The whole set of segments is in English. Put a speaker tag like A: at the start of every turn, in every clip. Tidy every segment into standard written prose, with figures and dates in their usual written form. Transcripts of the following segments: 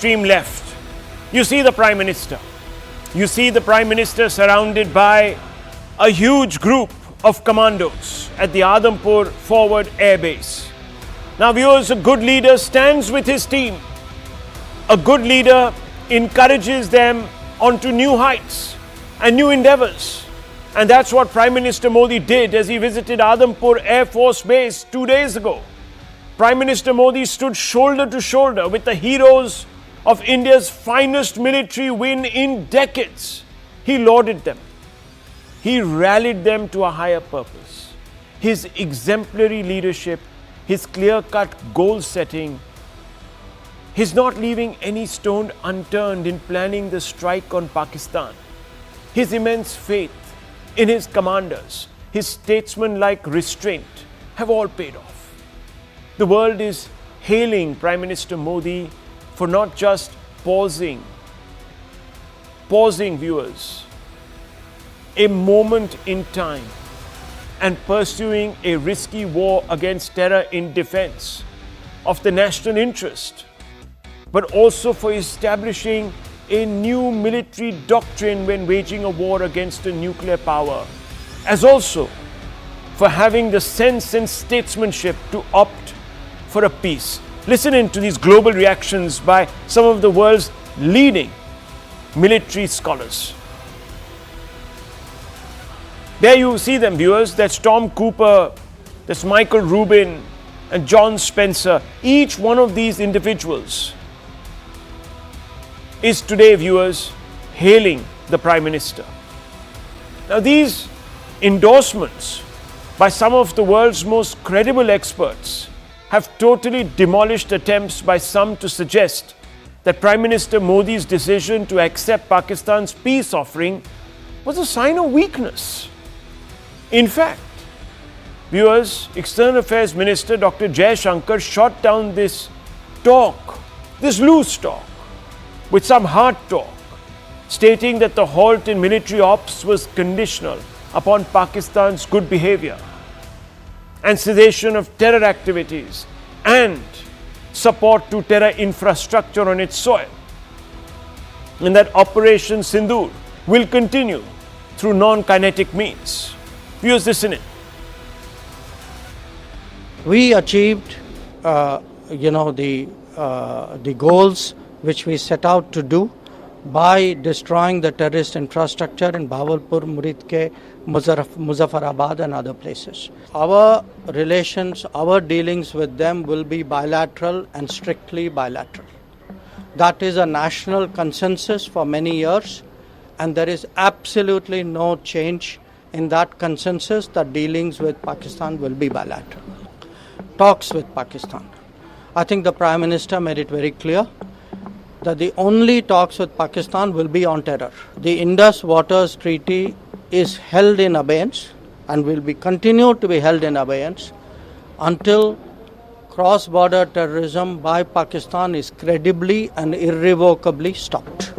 A: extreme left, you see the Prime Minister. You see the Prime Minister surrounded by a huge group of commandos at the Adampur Forward Air Base. Now viewers, a good leader stands with his team. A good leader encourages them onto new heights and new endeavors. And that's what Prime Minister Modi did as he visited Adampur Air Force Base 2 days ago. Prime Minister Modi stood shoulder to shoulder with the heroes of India's finest military win in decades. He lauded them. He rallied them to a higher purpose. His exemplary leadership, his clear-cut goal setting, his not leaving any stone unturned in planning the strike on Pakistan, his immense faith in his commanders, his statesman-like restraint have all paid off. The world is hailing Prime Minister Modi for not just pausing viewers, a moment in time and pursuing a risky war against terror in defense of the national interest, but also for establishing a new military doctrine when waging a war against a nuclear power, as also for having the sense and statesmanship to opt for a peace. Listen in to these global reactions by some of the world's leading military scholars. There you see them, viewers. That's Tom Cooper, that's Michael Rubin and John Spencer. Each one of these individuals is today, viewers, hailing the Prime Minister. Now these endorsements by some of the world's most credible experts have totally demolished attempts by some to suggest that Prime Minister Modi's decision to accept Pakistan's peace offering was a sign of weakness. In fact, viewers, External Affairs Minister Dr. Shivshankar shot down this talk, this loose talk, with some hard talk, stating that the halt in military ops was conditional upon Pakistan's good behavior and cessation of terror activities and support to terror infrastructure on its soil, and that Operation Sindoor will continue through non-kinetic means. Viewers, listen in.
B: We achieved, the goals which we set out to do by destroying the terrorist infrastructure in Bahawalpur, Muridke, Muzaffarabad and other places. Our relations, our dealings with them will be bilateral and strictly bilateral. That is a national consensus for many years, and there is absolutely no change in that consensus that dealings with Pakistan will be bilateral. Talks with Pakistan. I think the Prime Minister made it very clear that the only talks with Pakistan will be on terror. The Indus Waters Treaty is held in abeyance and will be continued to be held in abeyance until cross-border terrorism by Pakistan is credibly and irrevocably stopped.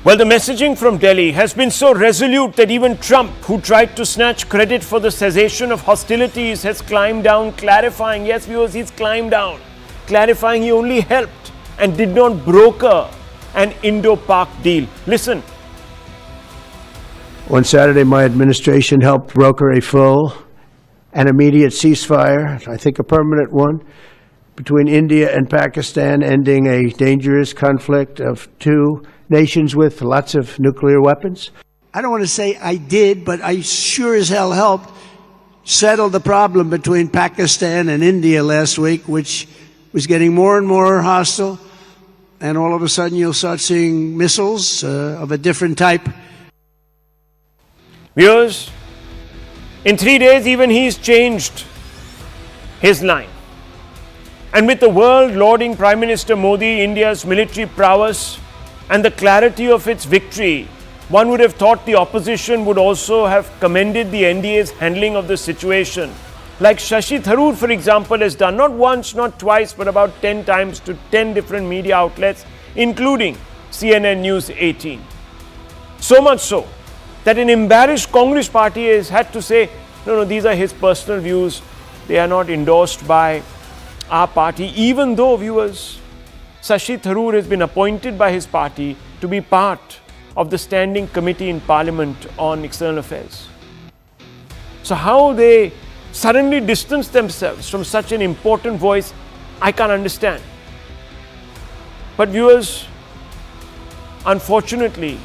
A: Well, the messaging from Delhi has been so resolute that even Trump, who tried to snatch credit for the cessation of hostilities, has climbed down, clarifying, yes viewers, he's climbed down, clarifying he only helped and did not broker an Indo-Pak deal. Listen.
C: On Saturday, my administration helped broker a full and immediate ceasefire, I think a permanent one, between India and Pakistan, ending a dangerous conflict of two nations with lots of nuclear weapons.
D: I don't want to say I did, but I sure as hell helped settle the problem between Pakistan and India last week, which was getting more and more hostile. And all of a sudden you'll start seeing missiles of a different type.
A: Viewers, in 3 days even he's changed his line. And with the world lauding Prime Minister Modi, India's military prowess and the clarity of its victory, one would have thought the opposition would also have commended the NDA's handling of the situation. Like Shashi Tharoor, for example, has done not once, not twice, but about 10 times to 10 different media outlets, including CNN News 18. So much so that an embarrassed Congress party has had to say, no, these are his personal views. They are not endorsed by our party, even though, viewers, Shashi Tharoor has been appointed by his party to be part of the standing committee in Parliament on External Affairs. So how they suddenly distance themselves from such an important voice, I can't understand. But viewers, unfortunately,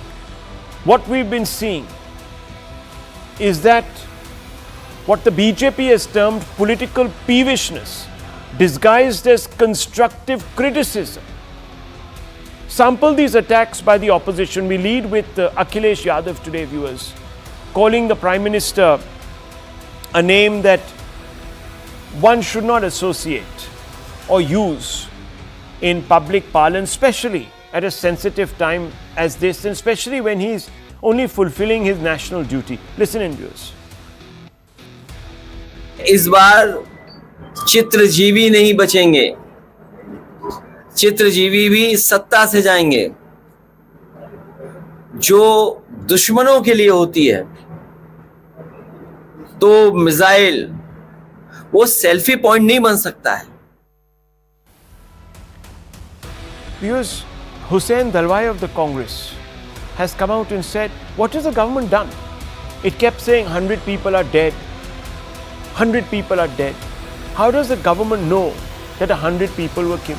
A: what we've been seeing is that what the BJP has termed political peevishness, disguised as constructive criticism. Sample these attacks by the opposition. We lead with Akhilesh Yadav today, viewers, calling the Prime Minister a name that one should not associate or use in public parlance, especially at a sensitive time as this, and especially when he's only fulfilling his national duty. Listen in, viewers.
E: इस बार चित्रजीवी नहीं बचेंगे, चित्रजीवी भी सत्ता से जाएंगे। जो दुश्मनों के लिए होती है तो मिसाइल वो सेल्फी पॉइंट नहीं बन सकता है।
A: Because Hussain Dalwai of the Congress has come out and said, what has the government done? It kept saying 100 people are dead, 100 people are dead. How does the government know that 100 people were killed?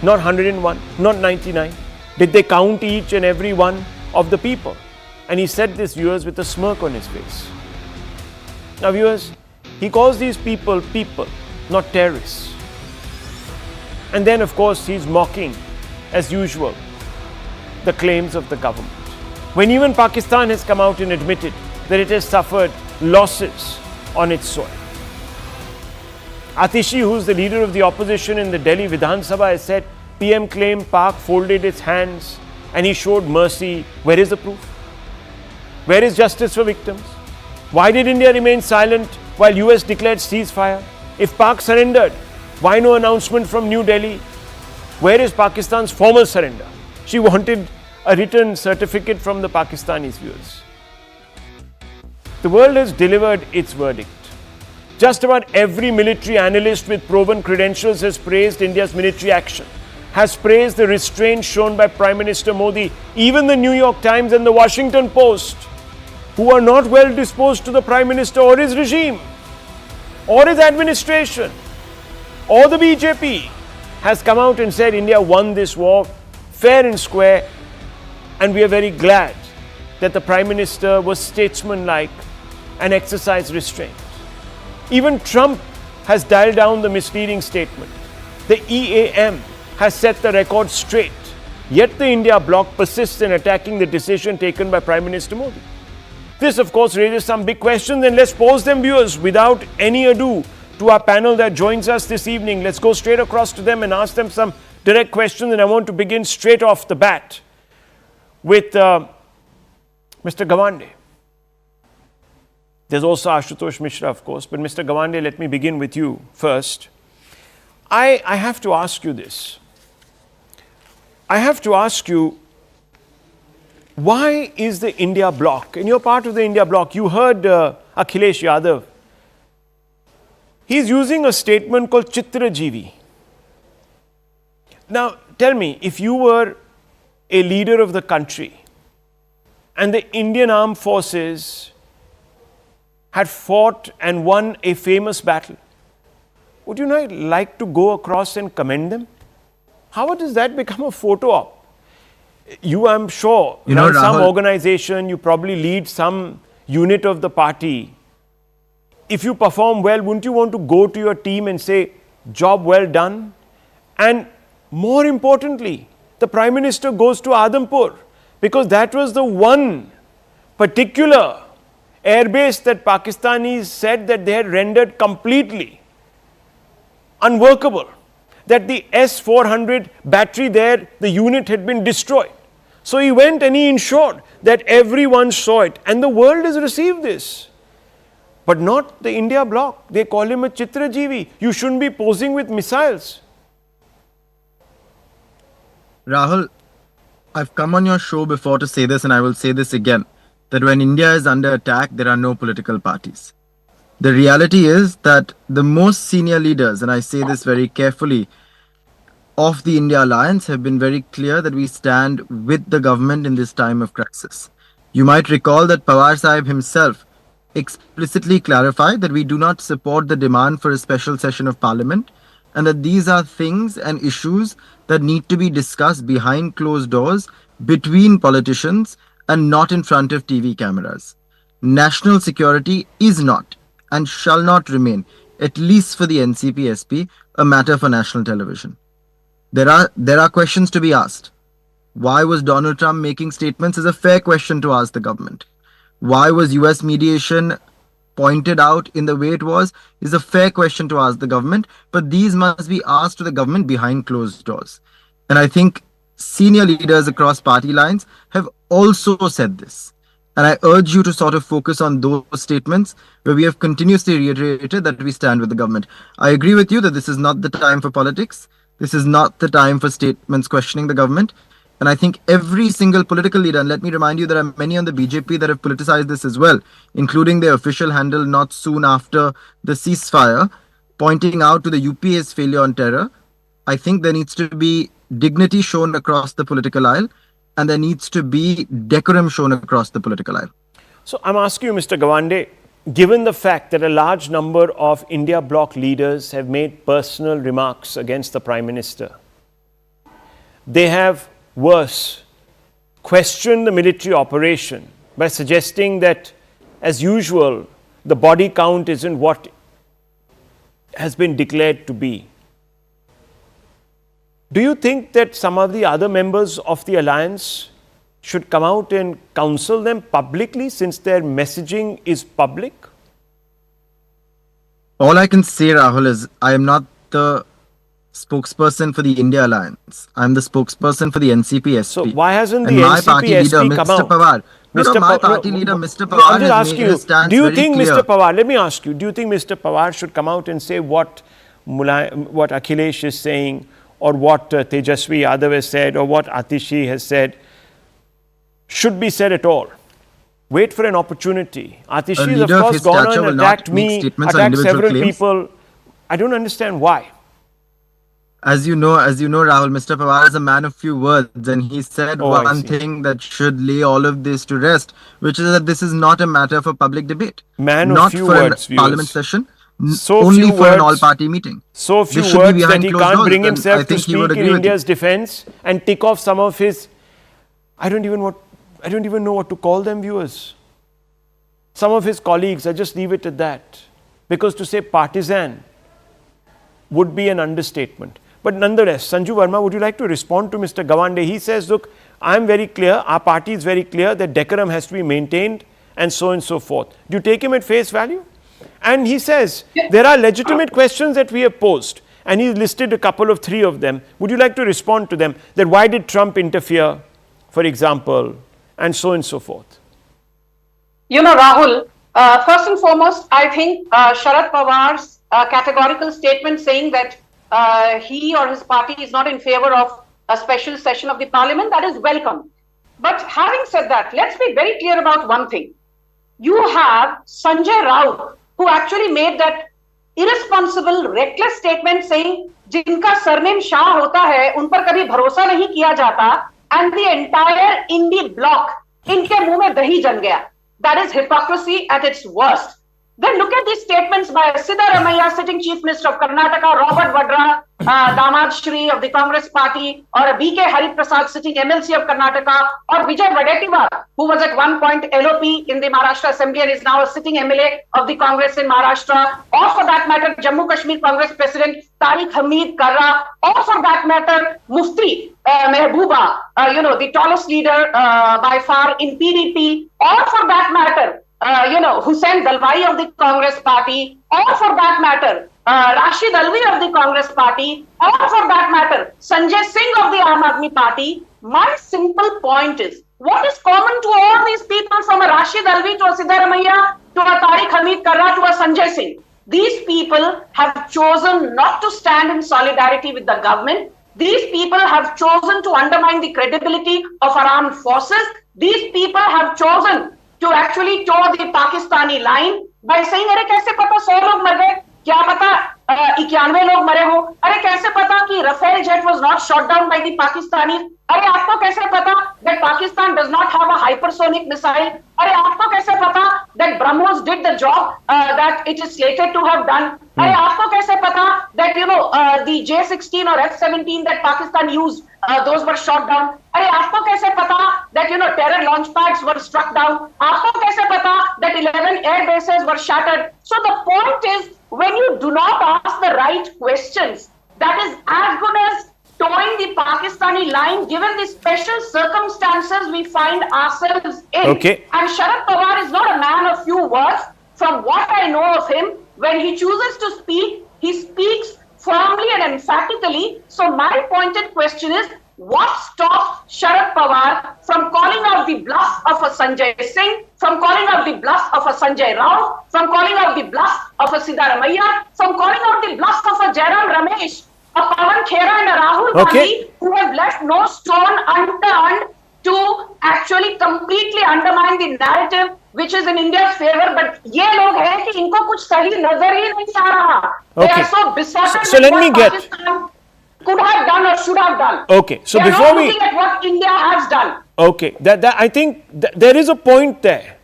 A: Not 101, not 99. Did they count each and every one of the people? And he said this, viewers, with a smirk on his face. Now, viewers, he calls these people people, not terrorists. And then, of course, he's mocking, as usual, the claims of the government. When even Pakistan has come out and admitted that it has suffered losses on its soil. Atishi, who's the leader of the opposition in the Delhi Vidhan Sabha, has said, PM claimed Pak folded its hands and he showed mercy. Where is the proof? Where is justice for victims? Why did India remain silent while US declared ceasefire? If Pak surrendered, why no announcement from New Delhi? Where is Pakistan's formal surrender? She wanted a written certificate from the Pakistanis, viewers. The world has delivered its verdict. Just about every military analyst with proven credentials has praised India's military action, has praised the restraint shown by Prime Minister Modi. Even the New York Times and the Washington Post, who are not well disposed to the Prime Minister or his regime, or his administration, or the BJP, has come out and said India won this war fair and square, and we are very glad that the Prime Minister was statesmanlike and exercised restraint. Even Trump has dialed down the misleading statement. The EAM has set the record straight, yet the India bloc persists in attacking the decision taken by Prime Minister Modi. This, of course, raises some big questions, and let's pose them, viewers, without any ado to our panel that joins us this evening. Let's go straight across to them and ask them some direct questions, and I want to begin straight off the bat with Mr. Gawande. There's also Ashutosh Mishra, of course, but Mr. Gawande, let me begin with you first. I have to ask you this. I have to ask you, why is the India bloc, and you're part of the India bloc, you heard Akhilesh Yadav. He's using a statement called Chitrajivi. Now, tell me, if you were a leader of the country and the Indian Armed Forces had fought and won a famous battle, would you not like to go across and commend them? How does that become a photo op? You, I'm sure, run some organization, you probably lead some unit of the party. If you perform well, wouldn't you want to go to your team and say, job well done? And more importantly, the Prime Minister goes to Adhampur, because that was the one particular airbase that Pakistanis said that they had rendered completely unworkable, that the S-400 battery there, the unit had been destroyed. So he went and he ensured that everyone saw it, and the world has received this. But not the India bloc. They call him a Chitrajivi. You shouldn't be posing with missiles.
F: Rahul, I've come on your show before to say this, and I will say this again, that when India is under attack, there are no political parties. The reality is that the most senior leaders, and I say this very carefully, of the India alliance have been very clear that we stand with the government in this time of crisis. You might recall that Pawar Sahib himself explicitly clarified that we do not support the demand for a special session of parliament and that these are things and issues that need to be discussed behind closed doors between politicians and not in front of TV cameras. National security is not and shall not remain, at least for the NCP-SP, a matter for national television. There are questions to be asked. Why was Donald Trump making statements is a fair question to ask the government. Why was US mediation pointed out in the way it was is a fair question to ask the government, but these must be asked to the government behind closed doors. And I think senior leaders across party lines have also said this. And I urge you to sort of focus on those statements where we have continuously reiterated that we stand with the government. I agree with you that this is not the time for politics. This is not the time for statements questioning the government. And I think every single political leader, and let me remind you, there are many on the BJP that have politicized this as well, including their official handle not soon after the ceasefire, pointing out to the UPA's failure on terror. I think there needs to be dignity shown across the political aisle, and there needs to be decorum shown across the political aisle.
A: So I'm asking you, Mr. Gawande, given the fact that a large number of India bloc leaders have made personal remarks against the Prime Minister, they have, worse, questioned the military operation by suggesting that, as usual, the body count isn't what has been declared to be. Do you think that some of the other members of the alliance should come out and counsel them publicly since their messaging is public?
F: All I can say, Rahul, is I am not the spokesperson for the India Alliance. I'm the spokesperson for the NCP-SP.
A: So why hasn't
F: and
A: the
F: my party leader,
A: NCP-SP come
F: Mr.
A: out?
F: Pawar, my party leader, Mr. Pawar,
A: I'm just asking you, do you think
F: clear.
A: Mr. Pawar, let me ask you, do you think Mr. Pawar should come out and say what Akhilesh is saying, or what Tejasvi Yadav has said, or what Atishi has said, should be said at all? Wait for an opportunity. Atishi has, of course, gone on and attacked me, attacked several people. I don't understand why.
F: As you know, Rahul, Mr. Pawar is a man of few words, and he said one thing that should lay all of this to rest, which is that this is not a matter for public debate.
A: Man of
F: not
A: few
F: for
A: words,
F: a parliament session,
A: so
F: only for
A: words,
F: an all-party meeting.
A: So few
F: this
A: words
F: be
A: that he can't
F: doors,
A: bring himself to speak in India's defense and tick off some of his, I don't even know what to call them, viewers. Some of his colleagues, I just leave it at that. Because to say partisan would be an understatement. But nonetheless, Sanju Verma, would you like to respond to Mr. Gawande? He says, look, I'm very clear, our party is very clear that decorum has to be maintained and so forth. Do you take him at face value? And he says, there are legitimate questions that we have posed. And he listed three of them. Would you like to respond to them? That why did Trump interfere, for example, and so forth?
G: You know, Rahul, first and foremost, I think Sharad Pawar's categorical statement saying that he or his party is not in favor of a special session of the parliament, that is welcome. But having said that, let's be very clear about one thing. You have Sanjay Rahul, who actually made that irresponsible, reckless statement saying, जिनका surname Shah होता है, उन पर कभी भरोसा नहीं किया जाता, and the entire Indie bloc, इनके मुंह में दही जम गया. That is hypocrisy at its worst. Then look at these statements by Siddaramaiah, sitting Chief Minister of Karnataka, Robert Vadra, Damad Shri of the Congress Party, or B.K. Hariprasad, sitting MLC of Karnataka, or Vijay Wadettiwar, who was at one point LOP in the Maharashtra Assembly and is now a sitting MLA of the Congress in Maharashtra, or for that matter, Jammu Kashmir Congress President Tariq Hamid Karra, or for that matter, Mufti Mehbooba, the tallest leader by far in PDP, or for that matter, Hussain Dalwai of the Congress Party, or for that matter, Rashid Alvi of the Congress Party, or for that matter, Sanjay Singh of the Aam Aadmi Party. My simple point is, what is common to all these people, from a Rashid Alvi to a Siddaramaiah, to a Tariq Hamid Karra, to a Sanjay Singh? These people have chosen not to stand in solidarity with the government. These people have chosen to undermine the credibility of our armed forces. These people have chosen to actually toe the Pakistani line by saying, "अरे कैसे पता 100 लोग मर गए? क्या पता 91 लोग मरे हो? अरे कैसे पता कि Rafale jet was not shot down by the Pakistani? अरे आपको कैसे पता that Pakistan does not have a hypersonic missile? अरे आपको कैसे पता that BrahMos did the job that it is slated to have done? अरे आपको कैसे पता that the J-16 or F-17 that Pakistan used, those were shot down? अरे आपको कैसे पता that terror launch pads were struck down? आपको कैसे पता that 11 air bases were shattered? So the point is, when you do not ask the right questions, that is as good as towing the Pakistani line, given the special circumstances we find ourselves in.
A: Okay.
G: And Sharad Pawar is not a man of few words. From what I know of him, when he chooses to speak, he speaks firmly and emphatically. So my pointed question is, what stopped Sharad Pawar from calling out the bluff of a Sanjay Singh, from calling out the bluff of a Sanjay Rao, from calling out the bluff of a Siddaramaiah, from calling out the bluff of a Jairam Ramesh, a Pawan Khera and a Rahul Gandhi, who have left no stone unturned to actually completely undermine the narrative which is in India's favor. But ये लोग हैं कि इनको कुछ सही नजर ही नहीं आ रहा. They are so besotted
A: So
G: with
A: let me
G: what
A: get-
G: Pakistan could have done or should have done.
A: Okay, so
G: They are
A: before
G: not
A: we-
G: looking at what India has done.
A: Okay, I think there is a point there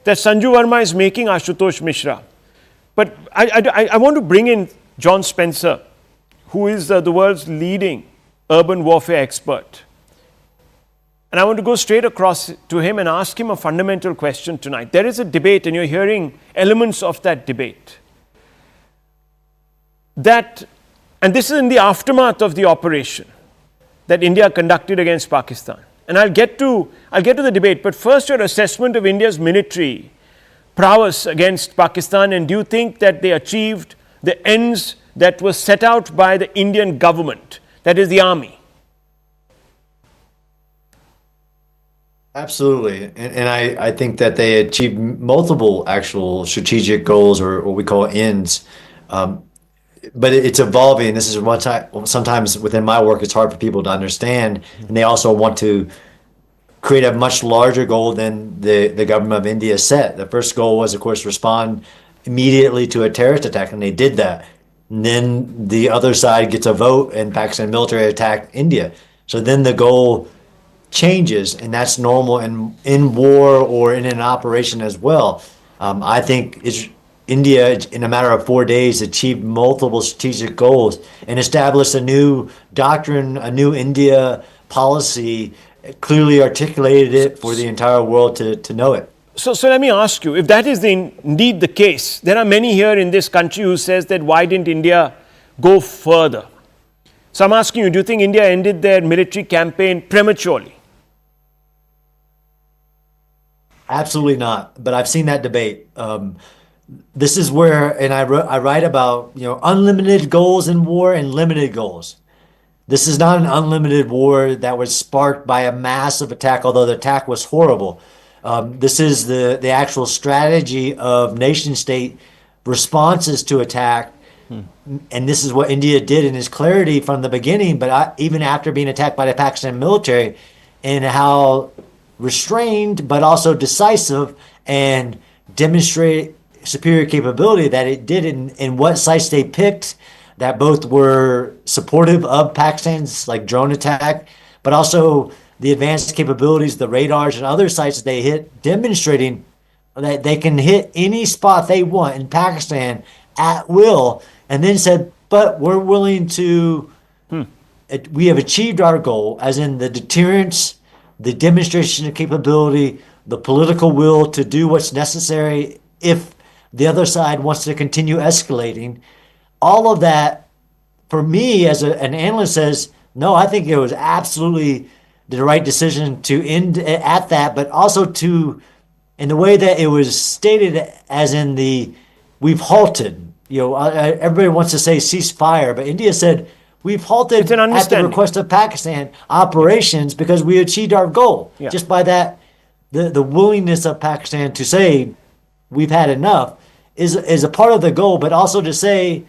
A: that Sanju Verma is making, Ashutosh Mishra. But I want to bring in John Spencer, who is the world's leading urban warfare expert. And I want to go straight across to him and ask him a fundamental question tonight. There is a debate, and you're hearing elements of that debate. And this is in the aftermath of the operation that India conducted against Pakistan. And I'll get to the debate, but first your assessment of India's military prowess against Pakistan, and do you think that they achieved the ends that were set out by the Indian government, that is the army?
H: Absolutely. And I think that they achieved multiple actual strategic goals, or what we call ends. But it's evolving. This is one time, sometimes within my work, it's hard for people to understand. And they also want to create a much larger goal than the government of India set. The first goal was, of course, respond immediately to a terrorist attack, and they did that. And then the other side gets a vote, and Pakistan military attacked India. So then the goal changes, and that's normal in war or in an operation as well. I think India, in a matter of 4 days, achieved multiple strategic goals and established a new doctrine, a new India policy, clearly articulated it for the entire world to know it.
A: So let me ask you, if that is indeed the case, there are many here in this country who says that why didn't India go further? So I'm asking you, do you think India ended their military campaign prematurely?
H: Absolutely not. But I've seen that debate. This is where, and I write about, unlimited goals in war and limited goals. This is not an unlimited war that was sparked by a massive attack, although the attack was horrible. This is the actual strategy of nation state responses to attack. And this is what India did in its clarity from the beginning, but even after being attacked by the Pakistan military, and how restrained but also decisive and demonstrate superior capability that it did in what sites they picked, that both were supportive of Pakistan's drone attack, but also the advanced capabilities, the radars and other sites they hit, demonstrating that they can hit any spot they want in Pakistan at will, and then said, but we're willing to, we have achieved our goal, as in the deterrence, the demonstration of capability, the political will to do what's necessary if the other side wants to continue escalating. All of that, for me as an analyst, says, no, I think it was absolutely the right decision to end at that, but also to, in the way that it was stated, as in we've halted. Everybody wants to say ceasefire, but India said, we've halted at the request of Pakistan operations because we achieved our goal. Yeah. Just by that, the willingness of Pakistan to say we've had enough is a part of the goal, but also to say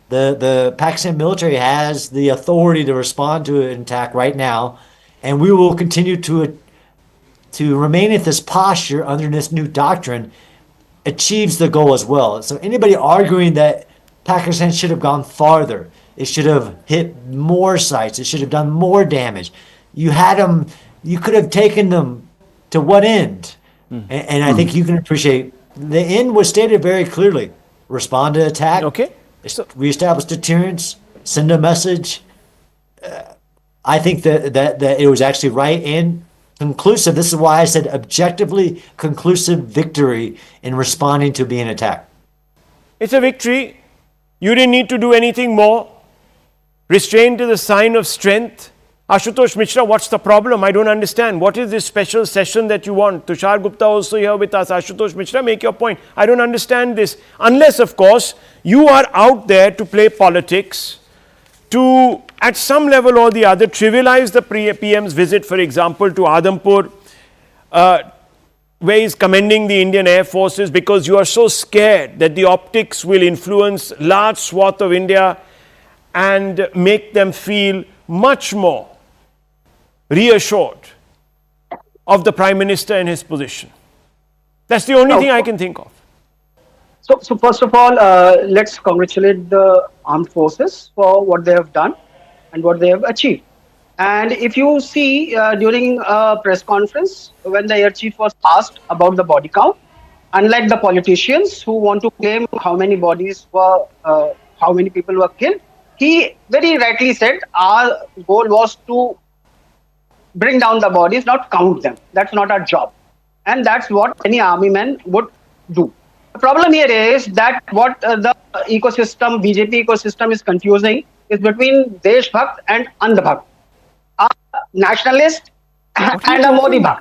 H: the Pakistan military has the authority to respond to an attack right now, and we will continue to remain at this posture under this new doctrine achieves the goal as well. So anybody arguing that Pakistan should have gone farther. It should have hit more sites. It should have done more damage. You had them, you could have taken them to what end? And I think you can appreciate the end was stated very clearly. Respond to attack.
A: Okay.
H: Reestablish deterrence. Send a message. I think that it was actually right and conclusive. This is why I said objectively conclusive victory in responding to being attacked.
A: It's a victory. You didn't need to do anything more. Restraint is a sign of strength. Ashutosh Mishra, what's the problem? I don't understand. What is this special session that you want? Tushar Gupta also here with us. Ashutosh Mishra, make your point. I don't understand this. Unless, of course, you are out there to play politics, to, at some level or the other, trivialize the PM's visit, for example, to Adampur, where he's commending the Indian Air Forces because you are so scared that the optics will influence large swath of India and make them feel much more reassured of the Prime Minister and his position. That's the only thing I can think of.
I: So first of all, let's congratulate the armed forces for what they have done and what they have achieved. And if you see during a press conference, when the air chief was asked about the body count, unlike the politicians who want to claim how many bodies were, how many people were killed, he very rightly said our goal was to bring down the bodies, not count them. That's not our job. And that's what any army man would do. The problem here is that what the ecosystem, BJP ecosystem is confusing is between Deshbhakt and Andhbhakt. A nationalist and a Modi Bhakt.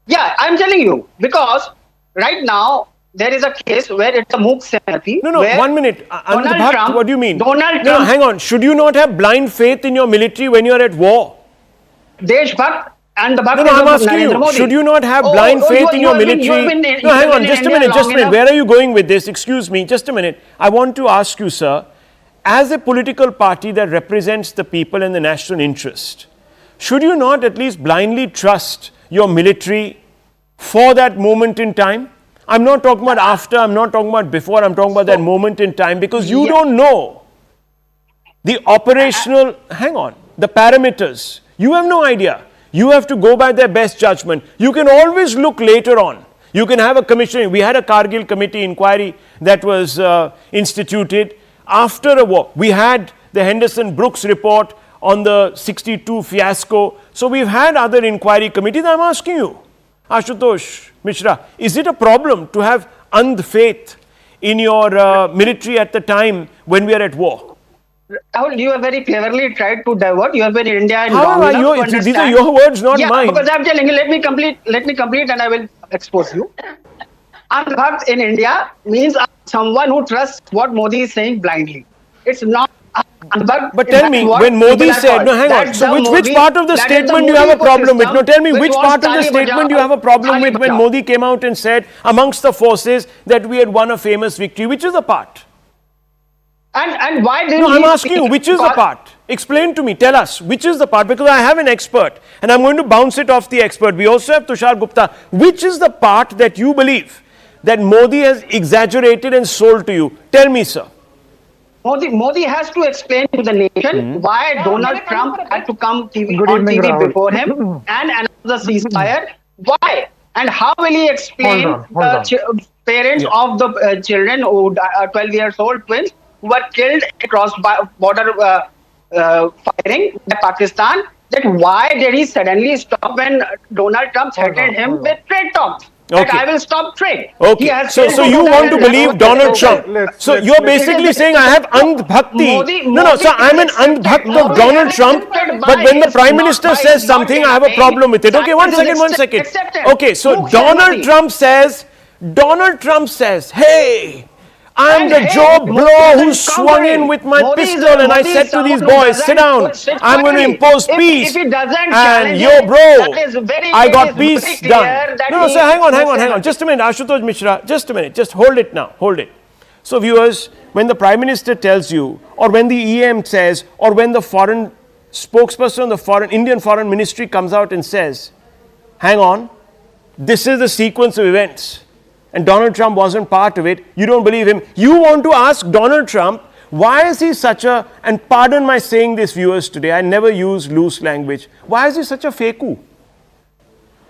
I: Yeah, I'm telling you, because right now there is a case where it's a Mook Senathi.
A: No, 1 minute. Andhbhakt,
I: Trump,
A: what do you mean?
I: Donald
A: No,
I: Trump.
A: hang on. Should you not have blind faith in your military when you're at war?
I: Deshbhakt and the Bhakt.
A: No, I'm asking you, should you not have blind faith in your military? No, hang on, just a minute. Where are you going with this? Excuse me, just a minute. I want to ask you, sir, as a political party that represents the people and the national interest, should you not at least blindly trust your military for that moment in time? I'm not talking about after, I'm not talking about before, I'm talking about that moment in time, because you don't know the operational, the parameters. You have no idea. You have to go by their best judgment. You can always look later on. You can have a commission. We had a Kargil committee inquiry that was instituted after a war. We had the Henderson Brooks report on the 62 fiasco. So we've had other inquiry committees. I'm asking you, Ashutosh Mishra, is it a problem to have andh faith in your military at the time when we are at war?
I: Rahul, you have very cleverly tried to divert. You have been in India and
A: How are you? These are your words, not mine.
I: Because I'm telling you, let me complete and I will expose you. Andhbhakt in India means someone who trusts what Modi is saying blindly. It's not Andhbhakt.
A: But tell me, when Modi said, no, hang on. So which part of the statement do you have a problem with? No, tell me, which part of the statement do you have a problem with when Modi came out and said amongst the forces that we had won a famous victory? Which is the part?
I: And why did
A: No, I'm asking you, which is the part? Explain to me, tell us, which is the part? Because I have an expert and I'm going to bounce it off the expert. We also have Tushar Gupta. Which is the part that you believe that Modi has exaggerated and sold to you? Tell me, sir.
I: Modi has to explain to the nation why Donald Trump had to come on TV before him and announce the ceasefire. Why? And how will he explain the parents of the children who 12 years old twins who were killed across border firing by Pakistan, that why did he suddenly stop when Donald Trump threatened him with trade talks? That I will stop trade.
A: Okay, so you want to believe Donald Trump. So you're basically saying I have andh bhakti. No, so I'm an andh bhakt of Donald Trump, but when the Prime Minister says something, I have a problem with it. Okay, one second. Okay, so Donald Trump says, hey, I'm the Joe Blow who swung in with my pistol and I said to these boys, sit down, I'm going to impose peace. And yo bro, I got peace done. No, so hang on. Just a minute, Ashutosh Mishra, just a minute. Just hold it now, hold it. So viewers, when the Prime Minister tells you, or when the EM says, or when the foreign spokesperson of the Indian Foreign Ministry comes out and says, hang on, this is the sequence of events. and Donald Trump wasn't part of it, you don't believe him. You want to ask Donald Trump, why is he such a, and pardon my saying this, viewers, today, I never use loose language, why is he such a faku?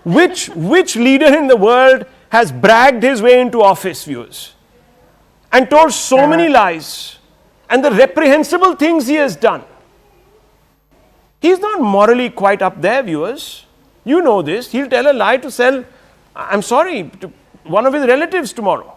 A: Which leader in the world has bragged his way into office, viewers, and told so many lies, and the reprehensible things he has done? He's not morally quite up there, viewers. You know this. He'll tell a lie to sell, I'm sorry, to one of his relatives tomorrow.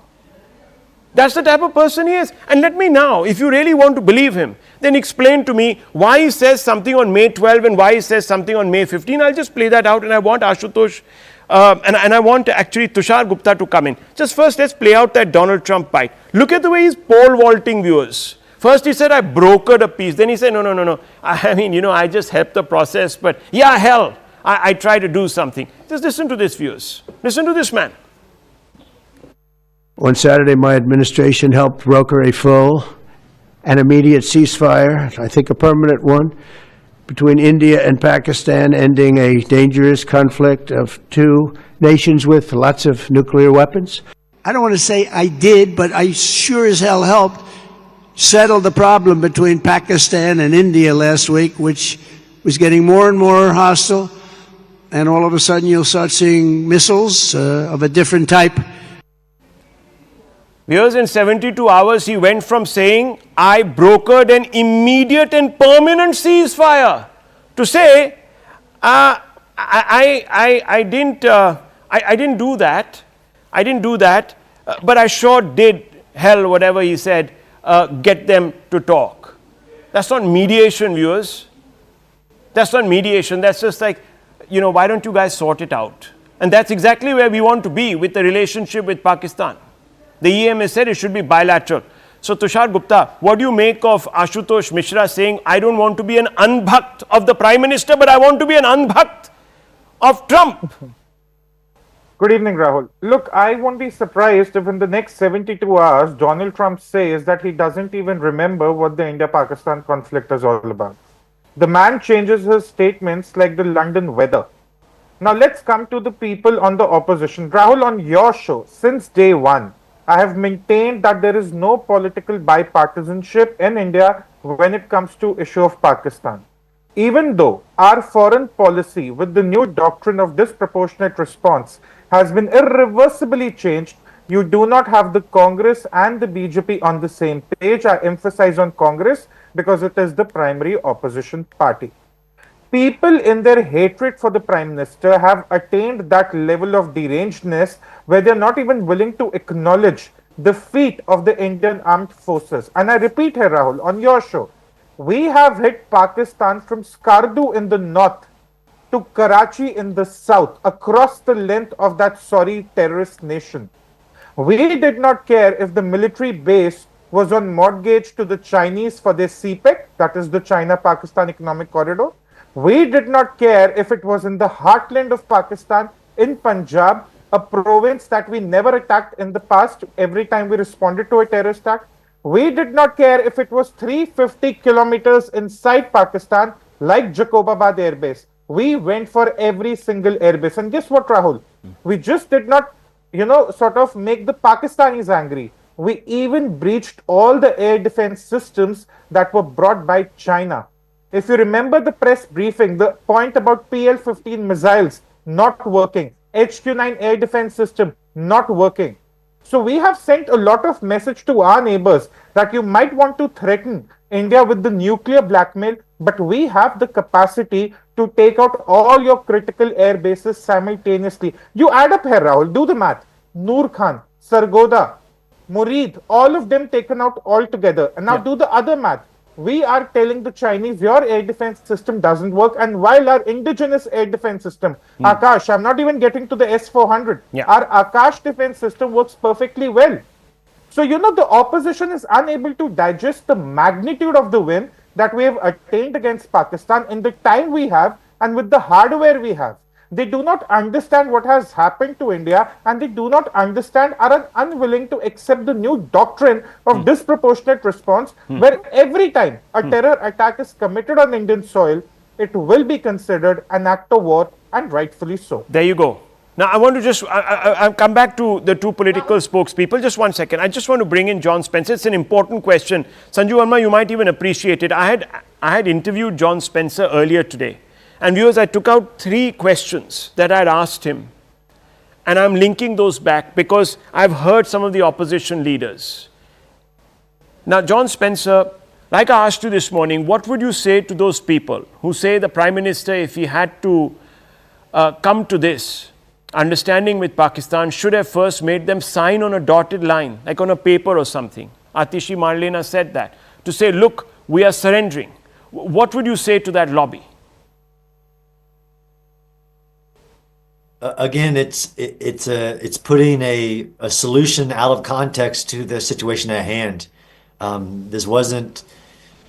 A: That's the type of person he is. And let me now, if you really want to believe him, then explain to me why he says something on May 12 and why he says something on May 15. I'll just play that out, and I want Ashutosh and I want actually Tushar Gupta to come in. Just first, let's play out that Donald Trump bite. Look at the way he's pole vaulting, viewers. First he said, I brokered a peace. Then he said, no. I mean, you know, I just helped the process, but yeah, hell, I try to do something. Just listen to this, viewers. Listen to this man.
C: On Saturday, my administration helped broker a full and immediate ceasefire, I think a permanent one, between India and Pakistan, ending a dangerous conflict of two nations with lots of nuclear weapons.
D: I don't want to say I did, but I sure as hell helped settle the problem between Pakistan and India last week, which was getting more and more hostile. And all of a sudden you'll start seeing missiles of a different type.
A: Viewers, in 72 hours, he went from saying, I brokered an immediate and permanent ceasefire, to say, I didn't do that. I didn't do that, but I sure did, hell, whatever he said, get them to talk. That's not mediation, viewers. That's not mediation. That's just like, you know, why don't you guys sort it out? And that's exactly where we want to be with the relationship with Pakistan. The EM has said it should be bilateral. So, Tushar Gupta, what do you make of Ashutosh Mishra saying, I don't want to be an anbhakt of the Prime Minister, but I want to be an anbhakt of Trump?
J: Good evening, Rahul. Look, I won't be surprised if in the next 72 hours, Donald Trump says that he doesn't even remember what the India-Pakistan conflict is all about. The man changes his statements like the London weather. Now, let's come to the people on the opposition. Rahul, on your show, since day one, I have maintained that there is no political bipartisanship in India when it comes to issue of Pakistan. Even though our foreign policy with the new doctrine of disproportionate response has been irreversibly changed, you do not have the Congress and the BJP on the same page. I emphasize on Congress because it is the primary opposition party. People in their hatred for the Prime Minister have attained that level of derangedness where they are not even willing to acknowledge the feat of the Indian armed forces. And I repeat here, Rahul, on your show, we have hit Pakistan from Skardu in the north to Karachi in the south, across the length of that sorry terrorist nation. We did not care if the military base was on mortgage to the Chinese for their CPEC, that is the China-Pakistan Economic Corridor. We did not care if it was in the heartland of Pakistan, in Punjab, a province that we never attacked in the past every time we responded to a terrorist attack. We did not care if it was 350 kilometers inside Pakistan, like Jacobabad Air Base. We went for every single airbase. And guess what, Rahul? We just did not, sort of make the Pakistanis angry. We even breached all the air defense systems that were brought by China. If you remember the press briefing, the point about PL-15 missiles not working, HQ-9 air defense system not working. So we have sent a lot of message to our neighbors that you might want to threaten India with the nuclear blackmail, but we have the capacity to take out all your critical air bases simultaneously. You add up here, Rahul, do the math. Noor Khan, Sargodha, Murid, all of them taken out altogether. And now do the other math. We are telling the Chinese, your air defense system doesn't work. And while our indigenous air defense system, Akash, I'm not even getting to the S-400. Our Akash defense system works perfectly well. So, the opposition is unable to digest the magnitude of the win that we have attained against Pakistan in the time we have and with the hardware we have. They do not understand what has happened to India, and they do not understand, are unwilling to accept the new doctrine of disproportionate response, where every time a terror attack is committed on Indian soil, it will be considered an act of war, and rightfully so.
A: There you go. Now, I want to just I'll come back to the two political spokespeople. Just one second. I just want to bring in John Spencer. It's an important question. Sanju Verma, you might even appreciate it. I had interviewed John Spencer earlier today. And viewers, I took out 3 questions that I had asked him. And I'm linking those back because I've heard some of the opposition leaders. Now, John Spencer, like I asked you this morning, what would you say to those people who say the Prime Minister, if he had to come to this understanding with Pakistan, should have first made them sign on a dotted line, like on a paper or something? Atishi Marlena said that, to say, look, we are surrendering. What would you say to that lobby?
H: Again, it's putting a solution out of context to the situation at hand. This wasn't,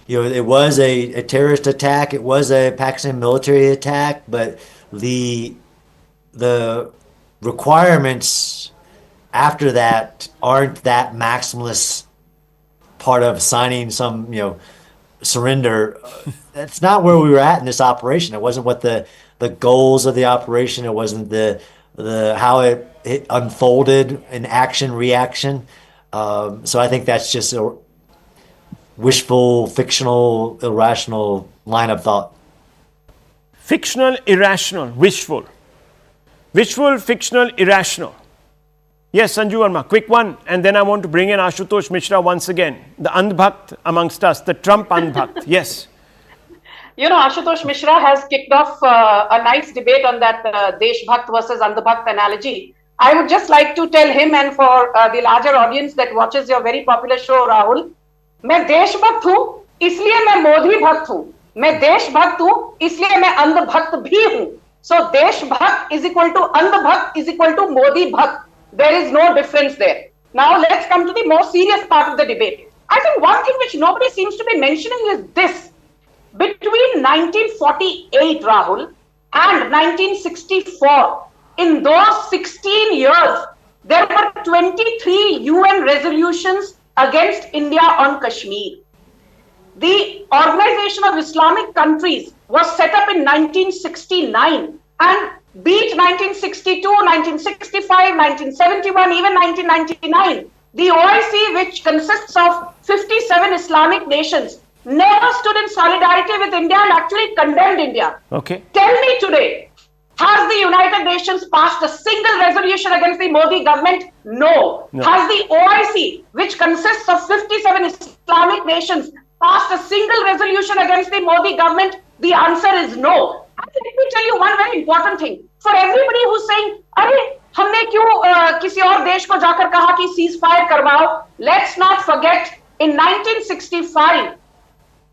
H: it was a terrorist attack. It was a Pakistan military attack, but the requirements after that aren't that maximalist part of signing some, surrender. That's not where we were at in this operation. It wasn't what the goals of the operation. It wasn't the how it unfolded in action reaction. So I think that's just a wishful, fictional, irrational line of thought.
A: Fictional, irrational, wishful. Wishful, fictional, irrational. Yes, Sanju Verma, quick one. And then I want to bring in Ashutosh Mishra once again. The Andhbhakt amongst us, the Trump Andhbhakt. Yes.
G: Ashutosh Mishra has kicked off a nice debate on that Deshbhakt versus Andhbhakt analogy. I would just like to tell him and for the larger audience that watches your very popular show, Rahul, मैं देशभक्त हूँ, इसलिए मैं मोदी भक्त हूँ. मैं देशभक्त हूँ, इसलिए मैं अंधभक्त भी हूँ. So देशभक्त is equal to अंधभक्त is equal to Modi भक्त. There is no difference there. Now let's come to the more serious part of the debate. I think one thing which nobody seems to be mentioning is this. Between 1948, Rahul, and 1964, in those 16 years, there were 23 UN resolutions against India on Kashmir. The Organization of Islamic Countries was set up in 1969 and beat 1962, 1965, 1971, even 1999. The OIC, which consists of 57 Islamic nations, never stood in solidarity with India and actually condemned India.
A: Okay.
G: Tell me today, has the United Nations passed a single resolution against the Modi government? No. Has the OIC, which consists of 57 Islamic nations, passed a single resolution against the Modi government? The answer is no. And let me tell you one very important thing. For everybody who's saying, अरे हमने क्यों किसी और देश को जाकर कहा कि ceasefire करवाओ? Let's not forget, in 1965,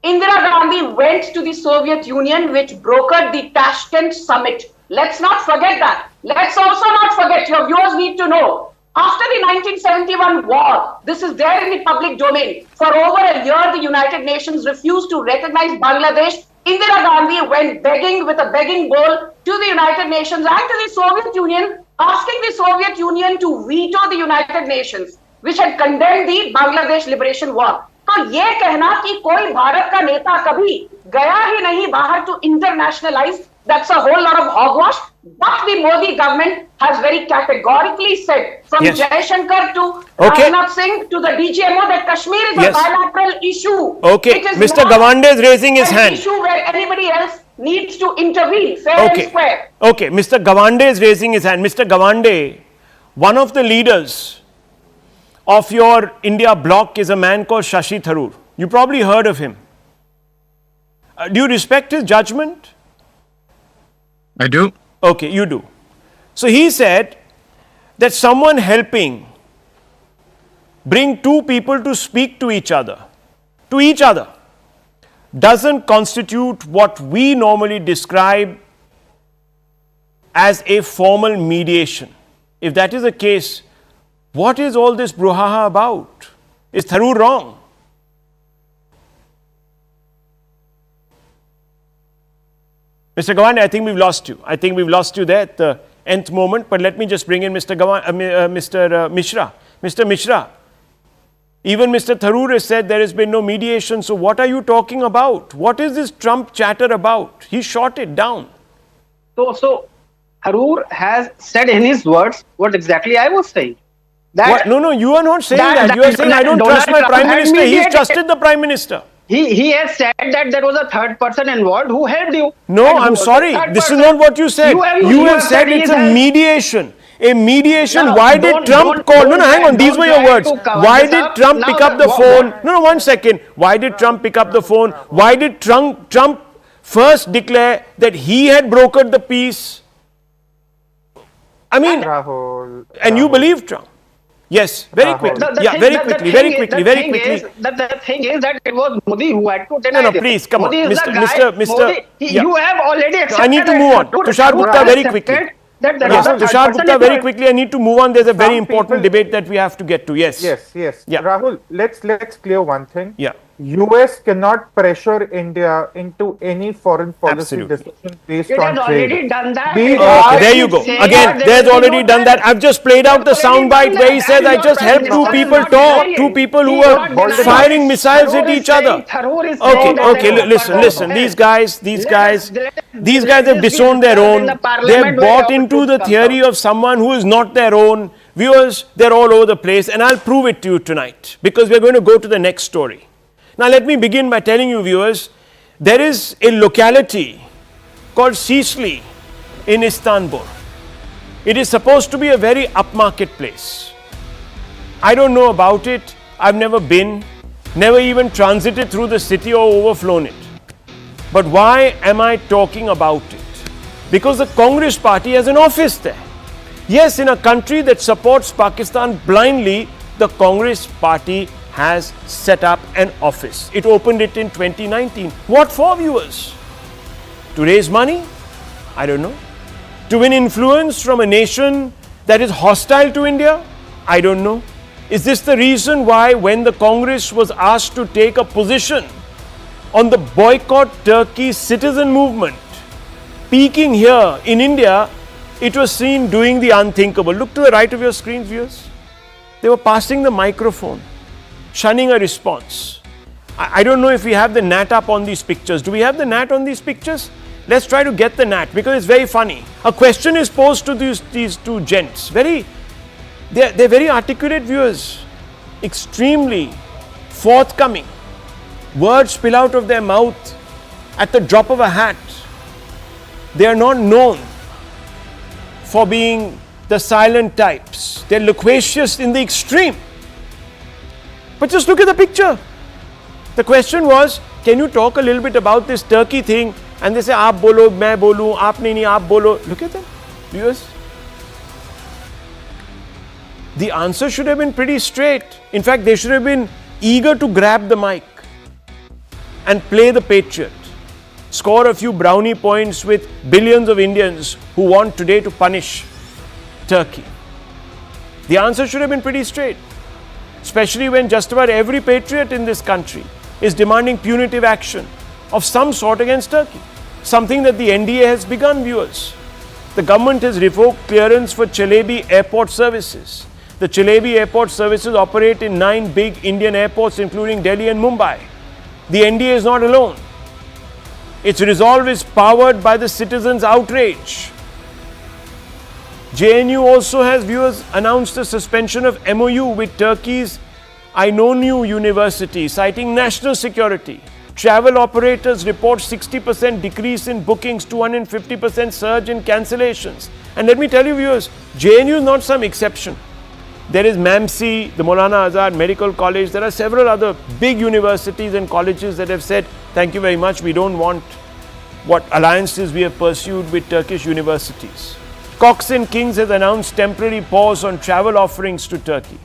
G: Indira Gandhi went to the Soviet Union, which brokered the Tashkent summit. Let's not forget that. Let's also not forget, your viewers need to know, after the 1971 war, this is there in the public domain, for over a year the United Nations refused to recognize Bangladesh. Indira Gandhi went begging with a begging bowl to the United Nations and to the Soviet Union, asking the Soviet Union to veto the United Nations, which had condemned the Bangladesh Liberation War. तो ये कहना कि कोई भारत का नेता कभी गया ही नहीं बाहर to internationalize, that's a whole lot of hogwash. But the Modi government has very categorically said, from Shivshankar to Rajnath Singh to the DGMO, that Kashmir is a bilateral issue.
A: Okay, Mr. Gawande is raising his hand.
G: An issue where anybody else needs to intervene, fair and square.
A: Okay, Mr. Gawande is raising his hand. Mr. Gawande, one of the leaders of your India bloc is a man called Shashi Tharoor. You probably heard of him. Do you respect his judgment?
F: I do.
A: Okay, you do. So he said that someone helping bring two people to speak to each other, doesn't constitute what we normally describe as a formal mediation. If that is the case, what is all this brouhaha about? Is Tharoor wrong? Mr. Gawande, I think we've lost you. I think we've lost you there at the nth moment. But let me just bring in Mr. Mishra. Mr. Mishra, even Mr. Tharoor has said there has been no mediation. So what are you talking about? What is this Trump chatter about? He shot it down.
I: So Tharoor has said in his words what exactly I was saying. That
A: What? No, you are not saying that. You are saying I don't trust my Prime Minister. He's trusted the Prime Minister.
I: He has said that there was a third person involved who helped you.
A: No,
I: And who
A: I'm
I: was the
A: sorry.
I: third
A: This is
I: person?
A: not what you said. You have said it's a mediation. A mediation.
I: No,
A: Why did Trump call? No, hang on. These were your
I: try
A: words.
I: to cover
A: Why
I: this
A: did
I: up.
A: Trump
I: Now
A: pick up the phone? No, 1 second. Why did Trump pick up the phone? Why did Trump first declare that he had brokered the peace? I mean,
J: Rahul,
A: and you believe Trump? Yes, very quickly. Very quickly.
I: The thing is that it was Modi who had to deny
A: No,
I: this.
A: please, come on.
I: Modi is the guy.
A: Mr.
I: Modi,
A: Yeah.
I: You have already accepted.
A: I need to move on. Tushar Gupta, very quickly. Yes, Tushar Gupta, very quickly. I need to move on. There's a very important debate that we have to get to. Yes.
J: Yes.
A: Yeah.
J: Rahul, let's clear one thing.
A: Yeah.
J: US cannot pressure India into any foreign policy
A: Absolutely.
J: decision based
I: It
J: on
I: has
J: trade.
I: already done that.
J: These
A: Okay, there you go. Again, there's already done that. I've just played out the soundbite where he says, I just helped two people talk, two people who were firing missiles at each other. Okay, listen. These guys have disowned their own. They've bought into the theory of someone who is not their own. Viewers, they're all over the place, and I'll prove it to you tonight because we're going to go to the next story. Now, let me begin by telling you, viewers, there is a locality called Sisli in Istanbul. It is supposed to be a very upmarket place. I don't know about it. I've never been, never even transited through the city or overflown it. But why am I talking about it? Because the Congress party has an office there. Yes, in a country that supports Pakistan blindly, the Congress party has set up an office. It opened it in 2019. What for, viewers? To raise money? I don't know. To win influence from a nation that is hostile to India? I don't know. Is this the reason why when the Congress was asked to take a position on the boycott Turkey citizen movement peaking here in India, it was seen doing the unthinkable? Look to the right of your screen, viewers. They were passing the microphone, shunning a response. I don't know if we have the NAT up on these pictures. Do we have the NAT on these pictures? Let's try to get the NAT because it's very funny. A question is posed to these two gents. They're very articulate, viewers. Extremely forthcoming. Words spill out of their mouth at the drop of a hat. They are not known for being the silent types. They're loquacious in the extreme. But just look at the picture. The question was, can you talk a little bit about this Turkey thing? And they say, aap bolo, main bolu, aapne nahi, aap bolo. Look at them, viewers. The answer should have been pretty straight. In fact, they should have been eager to grab the mic and play the patriot. Score a few brownie points with billions of Indians who want today to punish Turkey. The answer should have been pretty straight. Especially when just about every patriot in this country is demanding punitive action of some sort against Turkey. Something that the NDA has begun, viewers. The government has revoked clearance for Chalebi airport services. The Chalebi airport services operate in 9 big Indian airports, including Delhi and Mumbai. The NDA is not alone. Its resolve is powered by the citizens' outrage. JNU also has, viewers, announced a suspension of MOU with Turkey's IAEA University, citing national security. Travel operators report 60% decrease in bookings, 250% surge in cancellations. And let me tell you, viewers, JNU is not some exception. There is MAMC, the Maulana Azad Medical College. There are several other big universities and colleges that have said, thank you very much, we don't want what alliances we have pursued with Turkish universities. Cox and Kings has announced temporary pause on travel offerings to Turkey.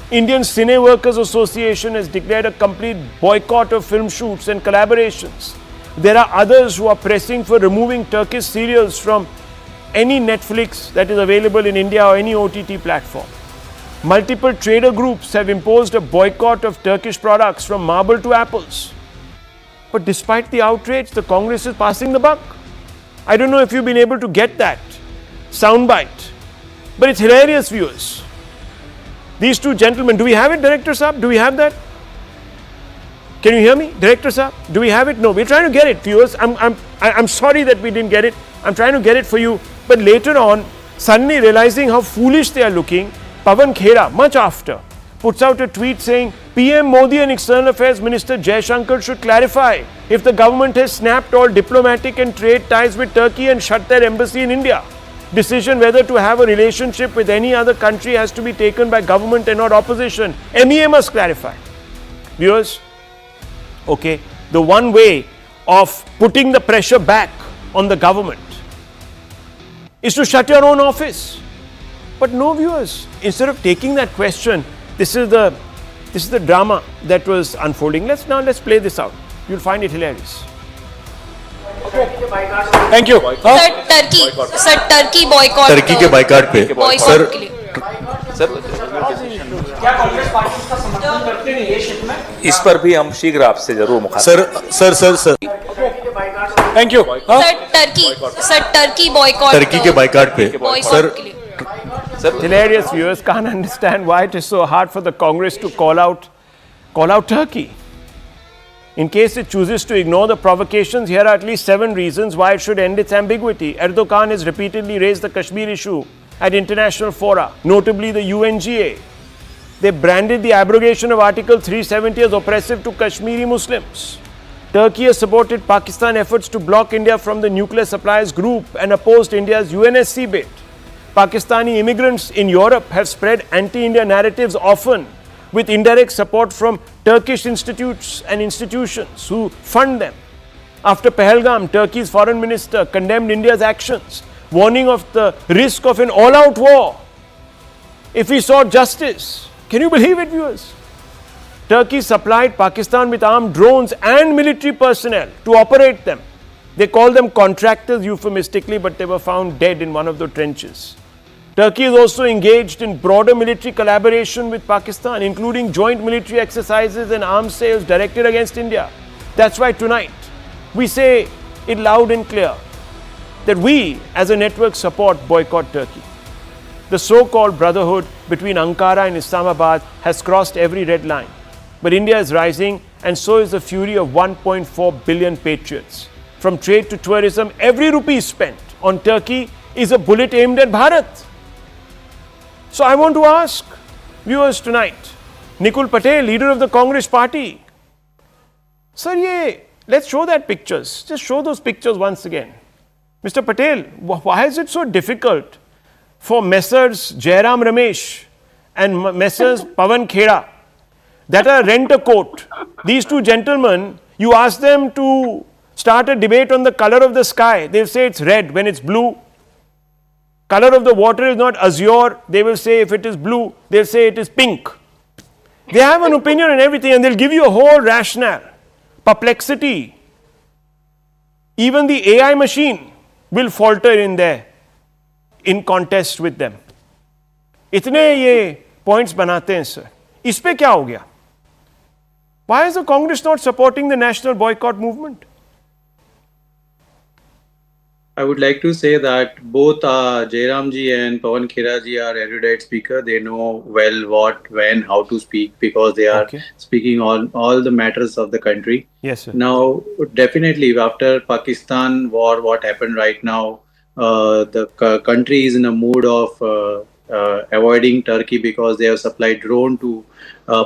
A: Indian Cine Workers Association has declared a complete boycott of film shoots and collaborations. There are others who are pressing for removing Turkish serials from any Netflix that is available in India or any OTT platform. Multiple trader groups have imposed a boycott of Turkish products from marble to apples. But despite the outrage, the Congress is passing the buck. I don't know if you've been able to get that soundbite, but it's hilarious, viewers. These two gentlemen, do we have it, Director Saab? Do we have that? Can you hear me, Director Saab? Do we have it? No, we're trying to get it, viewers. I'm sorry that we didn't get it. I'm trying to get it for you. But later on, suddenly realizing how foolish they are looking, Pawan Khera, much after, puts out a tweet saying, PM Modi and External Affairs Minister Shivshankar should clarify if the government has snapped all diplomatic and trade ties with Turkey and shut their embassy in India. Decision whether to have a relationship with any other country has to be taken by government and not opposition. MEA must clarify. Viewers, okay, the one way of putting the pressure back on the government is to shut your own office. But no, viewers, instead of taking that question, this is the drama that was unfolding. Let's play this out. You'll find it hilarious.
K: Thank you.
L: Sir Turkey boycott
K: Turkey के boycott पे sir
L: क्या Congress party इसका समर्थन करते हैं ये ship में?
K: इस पर भी हम शीघ्र आपसे जरूर मुखातिब sir thank you
L: sir Turkey boycott
K: Turkey के बाइकाट पे sir
A: Hilarious, viewers can't understand why it is so hard for the Congress to call out Turkey. In case it chooses to ignore the provocations, here are at least 7 reasons why it should end its ambiguity. Erdogan has repeatedly raised the Kashmir issue at international fora, notably the UNGA. They branded the abrogation of Article 370 as oppressive to Kashmiri Muslims. Turkey has supported Pakistan efforts to block India from the nuclear suppliers group and opposed India's UNSC bid. Pakistani immigrants in Europe have spread anti-India narratives, often with indirect support from Turkish institutes and institutions who fund them. After Pahalgam, Turkey's foreign minister condemned India's actions, warning of the risk of an all-out war if we sought justice. Can you believe it, viewers? Turkey supplied Pakistan with armed drones and military personnel to operate them. They call them contractors euphemistically, but they were found dead in one of the trenches. Turkey is also engaged in broader military collaboration with Pakistan, including joint military exercises and arms sales directed against India. That's why tonight we say it loud and clear that we as a network support boycott Turkey. The so-called brotherhood between Ankara and Islamabad has crossed every red line. But India is rising, and so is the fury of 1.4 billion patriots. From trade to tourism, every rupee spent on Turkey is a bullet aimed at Bharat. So I want to ask viewers tonight, Nikul Patel, leader of the Congress party, sir, let's show that pictures. Just show those pictures once again. Mr. Patel, why is it so difficult for Messrs. Jairam Ramesh and Messrs. Pawan Khera that are rent a coat? These two gentlemen, you ask them to start a debate on the color of the sky. They'll say it's red when it's blue. Color of the water is not azure. They will say if it is blue, they'll say it is pink. They have an opinion on everything, and they'll give you a whole rationale. Perplexity. Even the AI machine will falter in contest with them. इतने ये points बनाते हैं sir. इस पे क्या हो गया? Why is the Congress not supporting the national boycott movement?
M: I would like to say that both Jairam ji and Pawan Khera ji are erudite speakers. They know well what, when, how to speak, because they are speaking on all the matters of the country.
A: Yes, sir.
M: Now, definitely after Pakistan war, what happened right now, the country is in a mood of avoiding Turkey because they have supplied drone to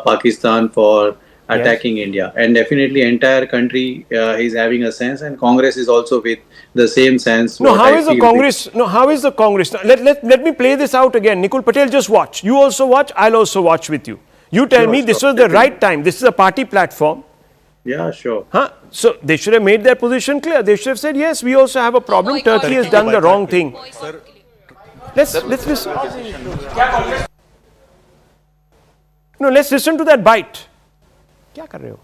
M: Pakistan for attacking India, and definitely entire country is having a sense, and Congress is also with the same sense.
A: No, how is the Congress? No, how is the Congress? Let me play this out again. Nikul Patel, just watch. You also watch. I'll also watch with you. You tell me this was the right time. This is a party platform.
M: Yeah, sure.
A: So they should have made their position clear. They should have said, yes, we also have a problem. Turkey has done the wrong thing. Let's listen. No, let's listen to that bite. क्या कर रहे हो?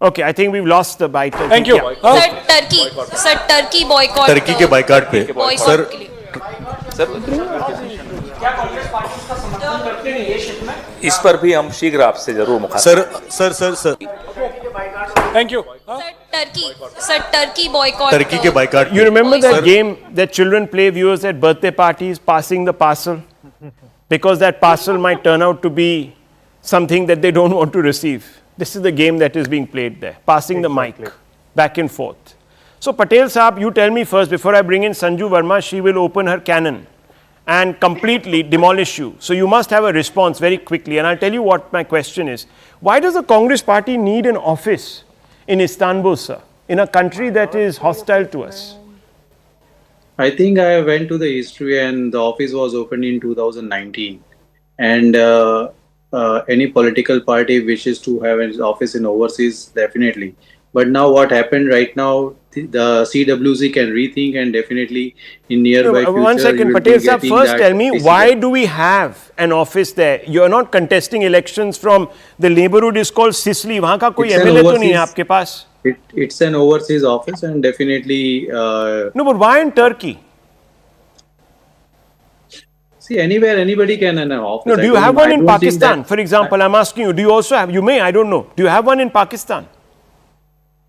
A: Okay, I think we've lost the bite.
K: Thank you.
L: Sir Turkey boycott
K: Turkey के boycott पे sir
L: क्या Congress party इसका समर्थन करते हैं ये शिप में?
K: इस पर भी हम शीघ्र आपसे जरूर मुखातिब sir thank you
L: sir Turkey boycott
K: Turkey के बाइकाट पे
A: You remember that game that children play, viewers, at birthday parties, passing the parcel? Because that parcel might turn out to be something that they don't want to receive. This is the game that is being played there, passing the mic back and forth. So Patel Saab, you tell me first, before I bring in Sanju Verma, she will open her cannon and completely demolish you. So you must have a response very quickly. And I'll tell you what my question is. Why does the Congress party need an office in Istanbul, sir, in a country that is hostile to us?
M: I think I went to the history, and the office was opened in 2019. And any political party wishes to have an office in overseas, definitely. But now what happened right now, the CWC can rethink, and definitely in nearby future.
A: One second, Patel sir, first tell me, why do we have an office there? You are not contesting elections from the neighborhood is called Sicily. वहाँ का कोई MLA तो नहीं है आपके पास?
M: It's an overseas office, and definitely.
A: No, but why in Turkey?
M: See, anywhere anybody can have an office.
A: No, do you have one in Pakistan? For example, I'm asking you, do you also have, you may, I don't know. Do you have one in Pakistan?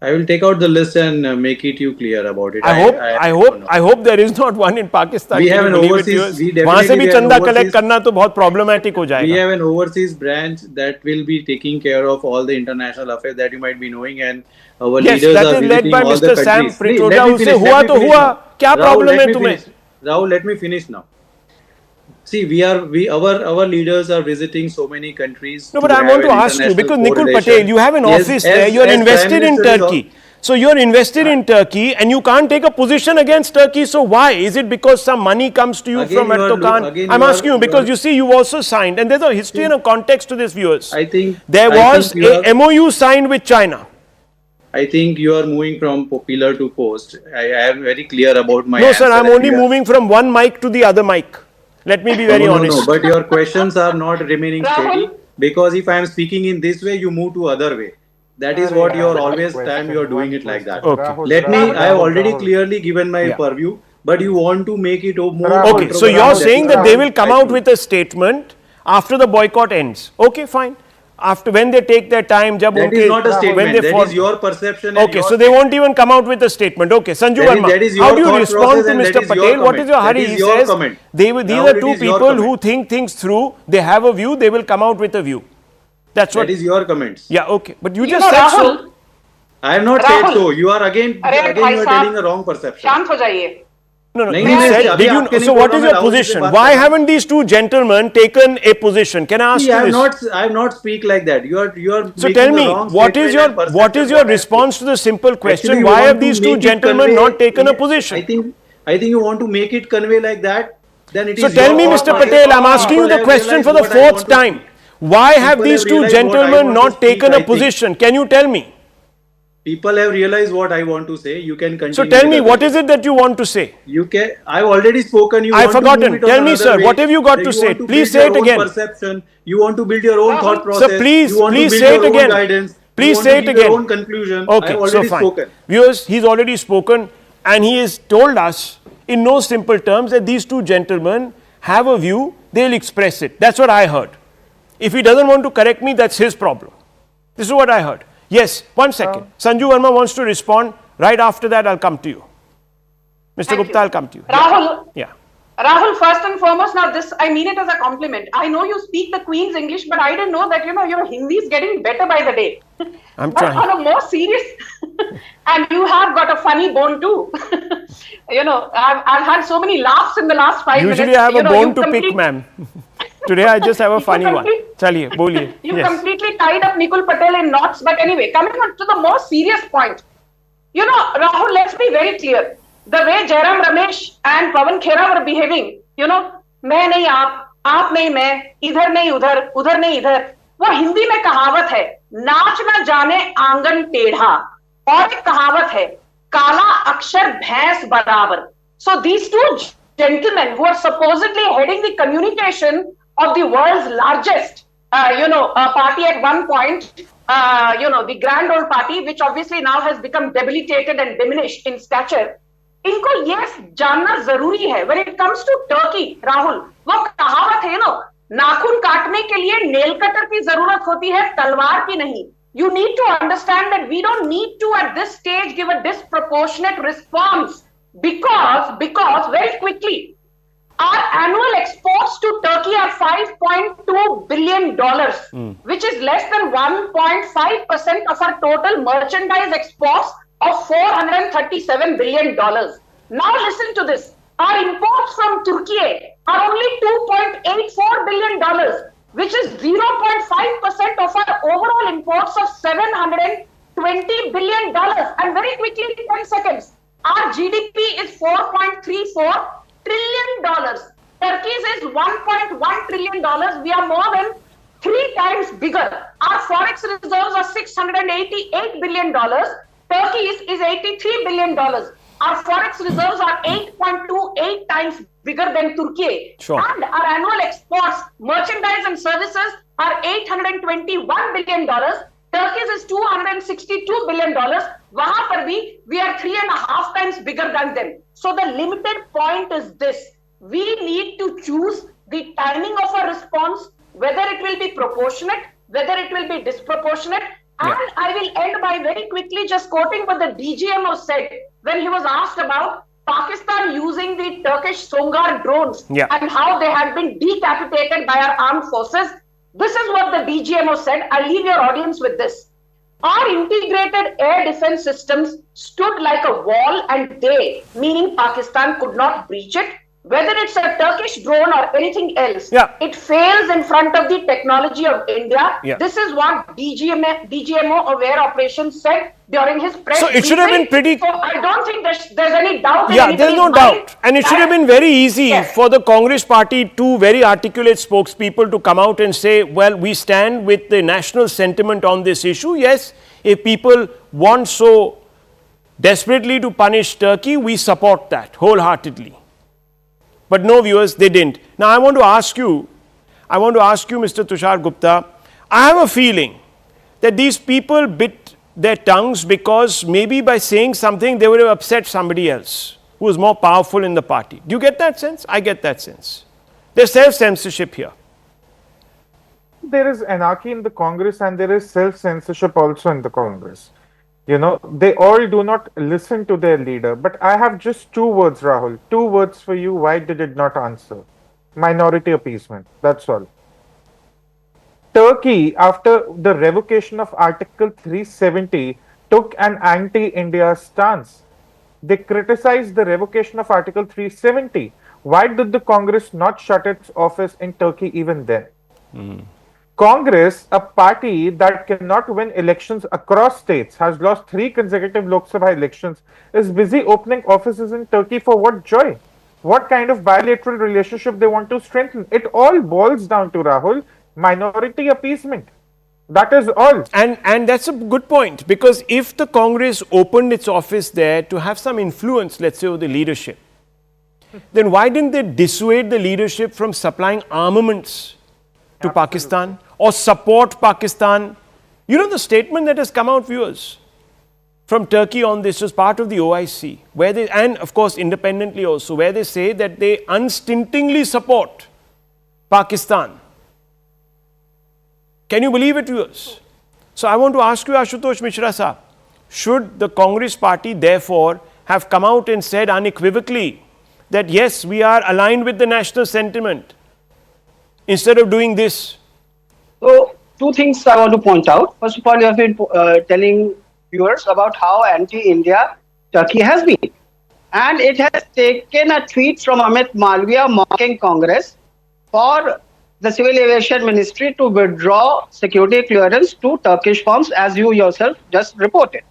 M: I will take out the list and make it you clear about it.
A: I hope there is not one in Pakistan.
M: We have an overseas.
A: वहाँ से भी चंदा collect करना तो बहुत problematic हो जाएगा.
M: We have an overseas branch that will be taking care of all the international affairs that you might be knowing, and our leaders are visiting all the countries.
A: उससे हुआ तो हुआ. क्या problem है तुम्हें?
M: Rahul, let me finish now. See, our leaders are visiting so many countries.
A: No, but I want to ask you, because Nikul Patel, you have an office there, you are invested in Turkey. So you are invested in Turkey and you can't take a position against Turkey. So why? Is it because some money comes to you from Erdogan? I'm asking you because you see, you also signed, and there's a history and a context to this, viewers.
M: I think
A: there was a MOU signed with China.
M: I think you are moving from pillar to post. I am very clear about my
A: answer. No, sir, I'm only moving from one mic to the other mic. Let me be very honest.
M: No, but your questions are not remaining steady, because if I am speaking in this way, you move to other way. That is what you are always time you are doing it like that.
A: Okay.
M: Let me. I have already clearly given my purview, but you want to make it more.
A: Okay. So you are saying that they will come out with a statement after the boycott ends. Okay, fine. After when they take their time,
M: that is not a statement. That is your perception.
A: Okay, so they won't even come out with a statement. Okay, Sanju Verma, how do you respond to Mr. Patel? What is your hurry? He says these are two people who think things through. They have a view. They will come out with a view. That's what.
M: That is your comments.
A: Yeah. Okay, but you just said so.
M: I have not said so. You are again you are telling a wrong perception.
G: शांत हो जाइए.
A: No. You said, so what is your position? Why haven't these two gentlemen taken a position? Can I ask you this?
M: I have not speak like that. You are.
A: So tell me, what is your response to the simple question?
M: Actually,
A: why have these two gentlemen not taken a position?
M: I think you want to make it convey like that. Then it is.
A: So tell me, Mr. Patel, I'm asking you the question for the fourth time. Why have these two gentlemen not taken a position? Can you tell me?
M: People have realized what I want to say. You can continue.
A: So tell me, what is it that you want to say?
M: You can. I've already spoken.
A: I've forgotten. Tell me, sir, what have you got to say? Please say it again.
M: Perception. You want to build your own thought process.
A: Sir, please say it again.
M: Guidance.
A: Please say it again.
M: Your own conclusion.
A: Okay, so fine.
M: Spoken.
A: Viewers, he's already spoken, and he has told us in no simple terms that these two gentlemen have a view. They'll express it. That's what I heard. If he doesn't want to correct me, that's his problem. This is what I heard. Yes, one second. Sanju Verma wants to respond. Right after that, I'll come to you. Mr. Gupta, I'll come to you.
G: Rahul.
A: Yeah.
G: Rahul, first and foremost, now this, I mean it as a compliment. I know you speak the Queen's English, but I didn't know that, your Hindi is getting better by the day.
A: I'm
G: but
A: trying.
G: on a more serious, and you have got a funny bone too. I've had so many laughs in the last 5 minutes.
A: Usually I have a bone to pick, ma'am. Today I just have a funny one. Chaliye, boliye.
G: You completely tied up Nikul Patel in knots. But anyway, coming on to the more serious point. Rahul, let's be very clear. The way Jairam Ramesh and Pawan Khera were behaving, मैं नहीं आप नहीं मैं, इधर नहीं उधर, उधर नहीं इधर. वो हिंदी में कहावत है, नाच न जाने आंगन टेढ़ा. और एक कहावत है, काला अक्षर भैंस बराबर. So these two gentlemen who are supposedly heading the communication of the world's largest, party at one point, the grand old party, which obviously now has become debilitated and diminished in stature. इनको ये जानना जरूरी है. When it comes to Turkey, Rahul, वो कहावत है नाखून काटने के लिए नेल कटर की जरूरत होती है, तलवार की नहीं. You need to understand that we don't need to at this stage give a disproportionate response because very quickly, our annual exports to Turkey are $5.2 billion, which is less than 1.5% of our total merchandise exports of $437 billion. Now listen to this. Our imports from Turkey are only $2.84 billion, which is 0.5% of our overall imports of $720 billion. And very quickly, 10 seconds. Our GDP is $4.34 trillion. Turkey's is $1.1 trillion. We are more than 3 times bigger. Our forex reserves are $688 billion. Turkey's is $83 billion. Our forex reserves are 8.28 times bigger than Turkey.
A: Sure.
G: And our annual exports, merchandise and services are $821 billion. Turkey's is $262 billion. Wahan par bhi, we are 3.5 times bigger than them. So the limited point is this. We need to choose the timing of our response, whether it will be proportionate, whether it will be disproportionate. And I will end by very quickly just quoting what the DGMO said when he was asked about Pakistan using the Turkish Songar drones and how they had been decapitated by our armed forces. This is what the DGMO said. I'll leave your audience with this. Our integrated air defense systems stood like a wall, and they, meaning Pakistan, could not breach it. Whether it's a Turkish drone or anything else, it fails in front of the technology of India. This is what DGMO Aware Operations said during his press
A: So it should have been pretty...
G: So I don't think there's any doubt.
A: There's no doubt. And it should have been very easy for the Congress party, two very articulate spokespeople, to come out and say, well, we stand with the national sentiment on this issue. Yes, if people want so desperately to punish Turkey, we support that wholeheartedly. But no, viewers, they didn't. Now, I want to ask you, Mr. Tushar Gupta, I have a feeling that these people bit their tongues because maybe by saying something, they would have upset somebody else who is more powerful in the party. Do you get that sense? I get that sense. There's self-censorship here.
J: There is anarchy in the Congress and there is self-censorship also in the Congress. You know, they all do not listen to their leader. But I have just 2 words, Rahul. 2 words for you. Why did it not answer? Minority appeasement. That's all. Turkey, after the revocation of Article 370, took an anti-India stance. They criticized the revocation of Article 370. Why did the Congress not shut its office in Turkey even then? Congress, a party that cannot win elections across states, has lost 3 consecutive Lok Sabha elections, is busy opening offices in Turkey for what joy? What kind of bilateral relationship they want to strengthen? It all boils down to, Rahul, minority appeasement. That is all.
A: And that's a good point, because if the Congress opened its office there to have some influence, let's say, over the leadership, then why didn't they dissuade the leadership from supplying armaments to Pakistan or support Pakistan? You know, the statement that has come out, viewers, from Turkey on this was part of the OIC, where they, and of course independently also, where they say that they unstintingly support Pakistan. Can you believe it, viewers? So I want to ask you, Ashutosh Mishra Saab, should the Congress party therefore have come out and said unequivocally that yes, we are aligned with the national sentiment, instead of doing this?
I: So, 2 things I want to point out. First of all, you have been telling viewers about how anti-India Turkey has been. And it has taken a tweet from Amit Malviya mocking Congress for the Civil Aviation Ministry to withdraw security clearance to Turkish firms, as you yourself just reported.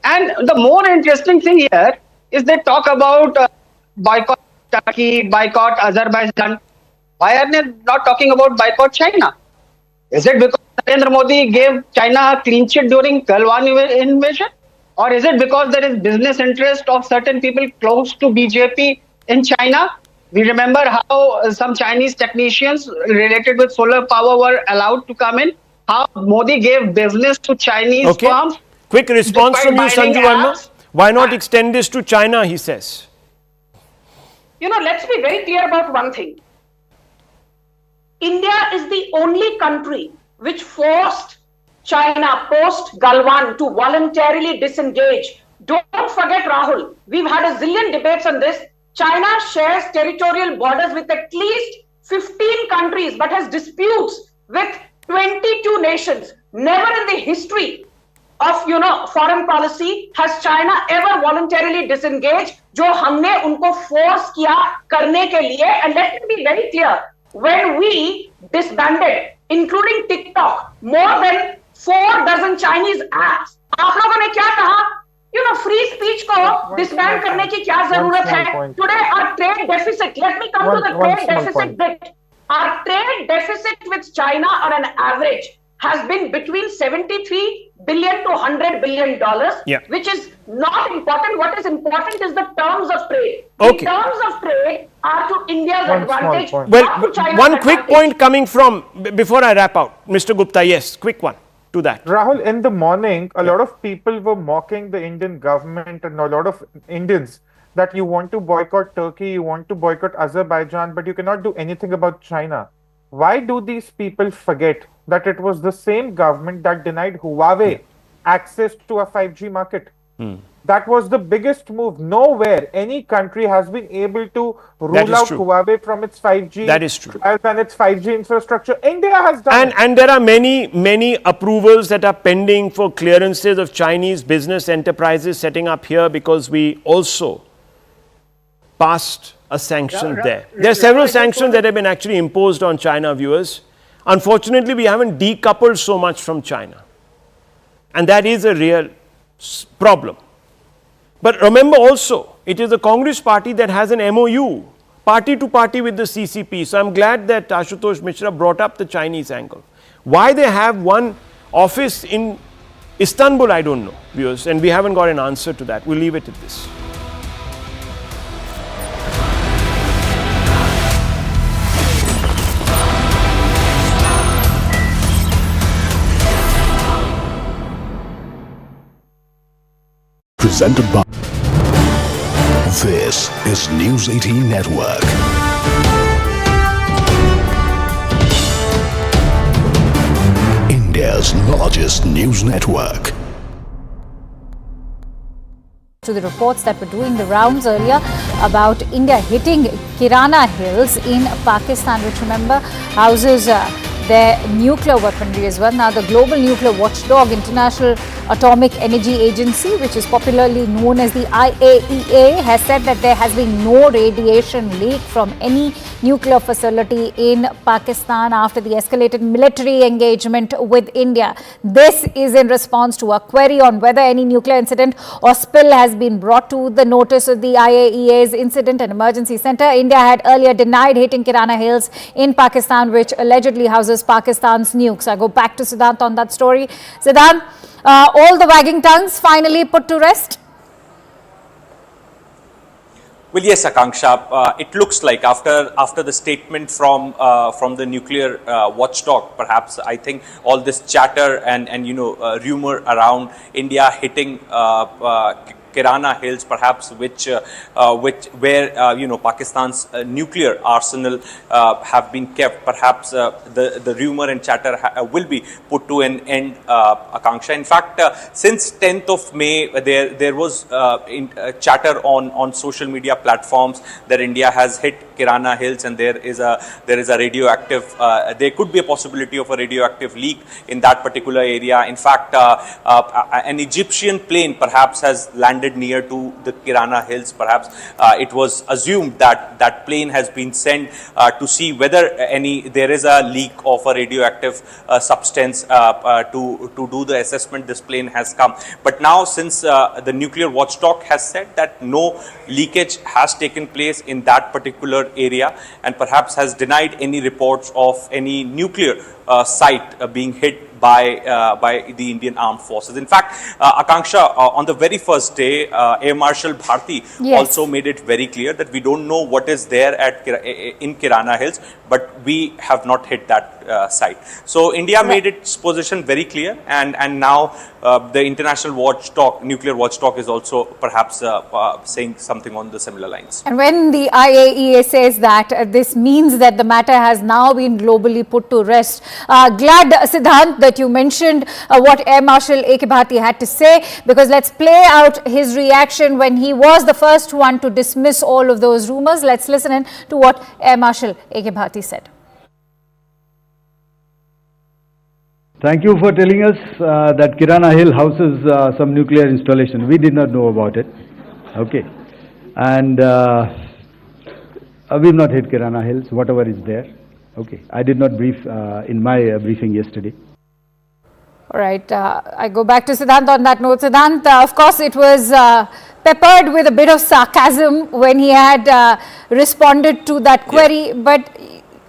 I: And the more interesting thing here is they talk about boycott Turkey, boycott Azerbaijan. Why are they not talking about boycott China? Is it because Narendra Modi gave China a clean sheet during Galwan invasion? Or is it because there is business interest of certain people close to BJP in China? We remember how some Chinese technicians related with solar power were allowed to come in. How Modi gave business to Chinese firms.
A: Quick response from you, Sanju Verma. Why not extend this to China, he says?
G: You know, let's be very clear about one thing. India is the only country which forced China post Galwan to voluntarily disengage. Don't forget, Rahul, we've had a zillion debates on this. China shares territorial borders with at least 15 countries, but has disputes with 22 nations. Never in the history of foreign policy has China ever voluntarily disengaged जो हमने उनको force किया करने के लिए. And let me be very clear, when we disbanded, including TikTok, more than 4 dozen Chinese apps, आप लोगों ने क्या कहा? Free speech को disband करने की क्या जरूरत है? Today our trade deficit, let me come to the trade deficit bit. Our trade deficit with China on an average has been between 73 billion to 100 billion dollars, which is not important. What is important is the terms of trade.
A: Okay.
G: The terms of trade are to India's advantage.
A: Well, one quick point coming from, before I wrap out, Mr. Gupta, yes, quick one to that.
J: Rahul, in the morning, a lot of people were mocking the Indian government and a lot of Indians that you want to boycott Turkey, you want to boycott Azerbaijan, but you cannot do anything about China. Why do these people forget that it was the same government that denied Huawei access to a 5G market? That was the biggest move. Nowhere any country has been able to rule out Huawei from its 5G.
A: That is true.
J: And its 5G infrastructure. India has done it.
A: And there are many approvals that are pending for clearances of Chinese business enterprises setting up here, because we also passed a sanction there. There are several sanctions that have been actually imposed on China, viewers. Unfortunately, we haven't decoupled so much from China. And that is a real problem. But remember also, it is the Congress party that has an MOU, party to party with the CCP. So I'm glad that Ashutosh Mishra brought up the Chinese angle. Why they have one office in Istanbul, I don't know, viewers, and we haven't got an answer to that. We'll leave it at this.
N: Presented by... This is News 18 Network. India's largest news network.
O: To the reports that were doing the rounds earlier about India hitting Kirana Hills in Pakistan, which, remember, houses their nuclear weaponry as well. Now, the global nuclear watchdog, International Atomic Energy Agency, which is popularly known as the IAEA, has said that there has been no radiation leak from any nuclear facility in Pakistan after the escalated military engagement with India. This is in response to a query on whether any nuclear incident or spill has been brought to the notice of the IAEA's Incident and Emergency Center. India had earlier denied hitting Kirana Hills in Pakistan, which allegedly houses Pakistan's nukes. I go back to Siddhant on that story. Siddhant, all the wagging tongues finally put to rest?
K: Well, yes, Akanksha. It looks like after the statement from the nuclear watchdog, perhaps I think all this chatter and rumor around India hitting Kirana Hills, perhaps where Pakistan's nuclear arsenal have been kept. Perhaps the rumor and chatter will be put to an end, Akanksha. In fact, since 10th of May, there was chatter on social media platforms that India has hit Kirana Hills and there is a radioactive. There could be a possibility of a radioactive leak in that particular area. In fact, an Egyptian plane perhaps has landed near to the Kirana Hills. Perhaps it was assumed that that plane has been sent to see whether there is a leak of a radioactive substance to do the assessment. This plane has come, but now since the nuclear watchdog has said that no leakage has taken place in that particular area and perhaps has denied any reports of any nuclear site being hit by the Indian Armed Forces. In fact, Akanksha, on the very first day, Air Marshal Bharti also made it very clear that we don't know what is there in Kirana Hills, but we have not hit that site. So India made its position very clear, and now the international watchdog, nuclear watchdog, is also perhaps saying something on the similar lines.
O: And when the IAEA says that, this means that the matter has now been globally put to rest. Glad, Siddhant, that you mentioned what Air Marshal AK Bharti had to say, because let's play out his reaction when he was the first one to dismiss all of those rumors. Let's listen in to what Air Marshal AK Bharti said.
P: Thank you for telling us that Kirana Hill houses some nuclear installation. We did not know about it. Okay. And we've not hit Kirana Hills, whatever is there. Okay. I did not brief in my briefing yesterday.
O: All right. I go back to Siddhant on that note. Siddhant, of course, it was peppered with a bit of sarcasm when he had responded to that query. But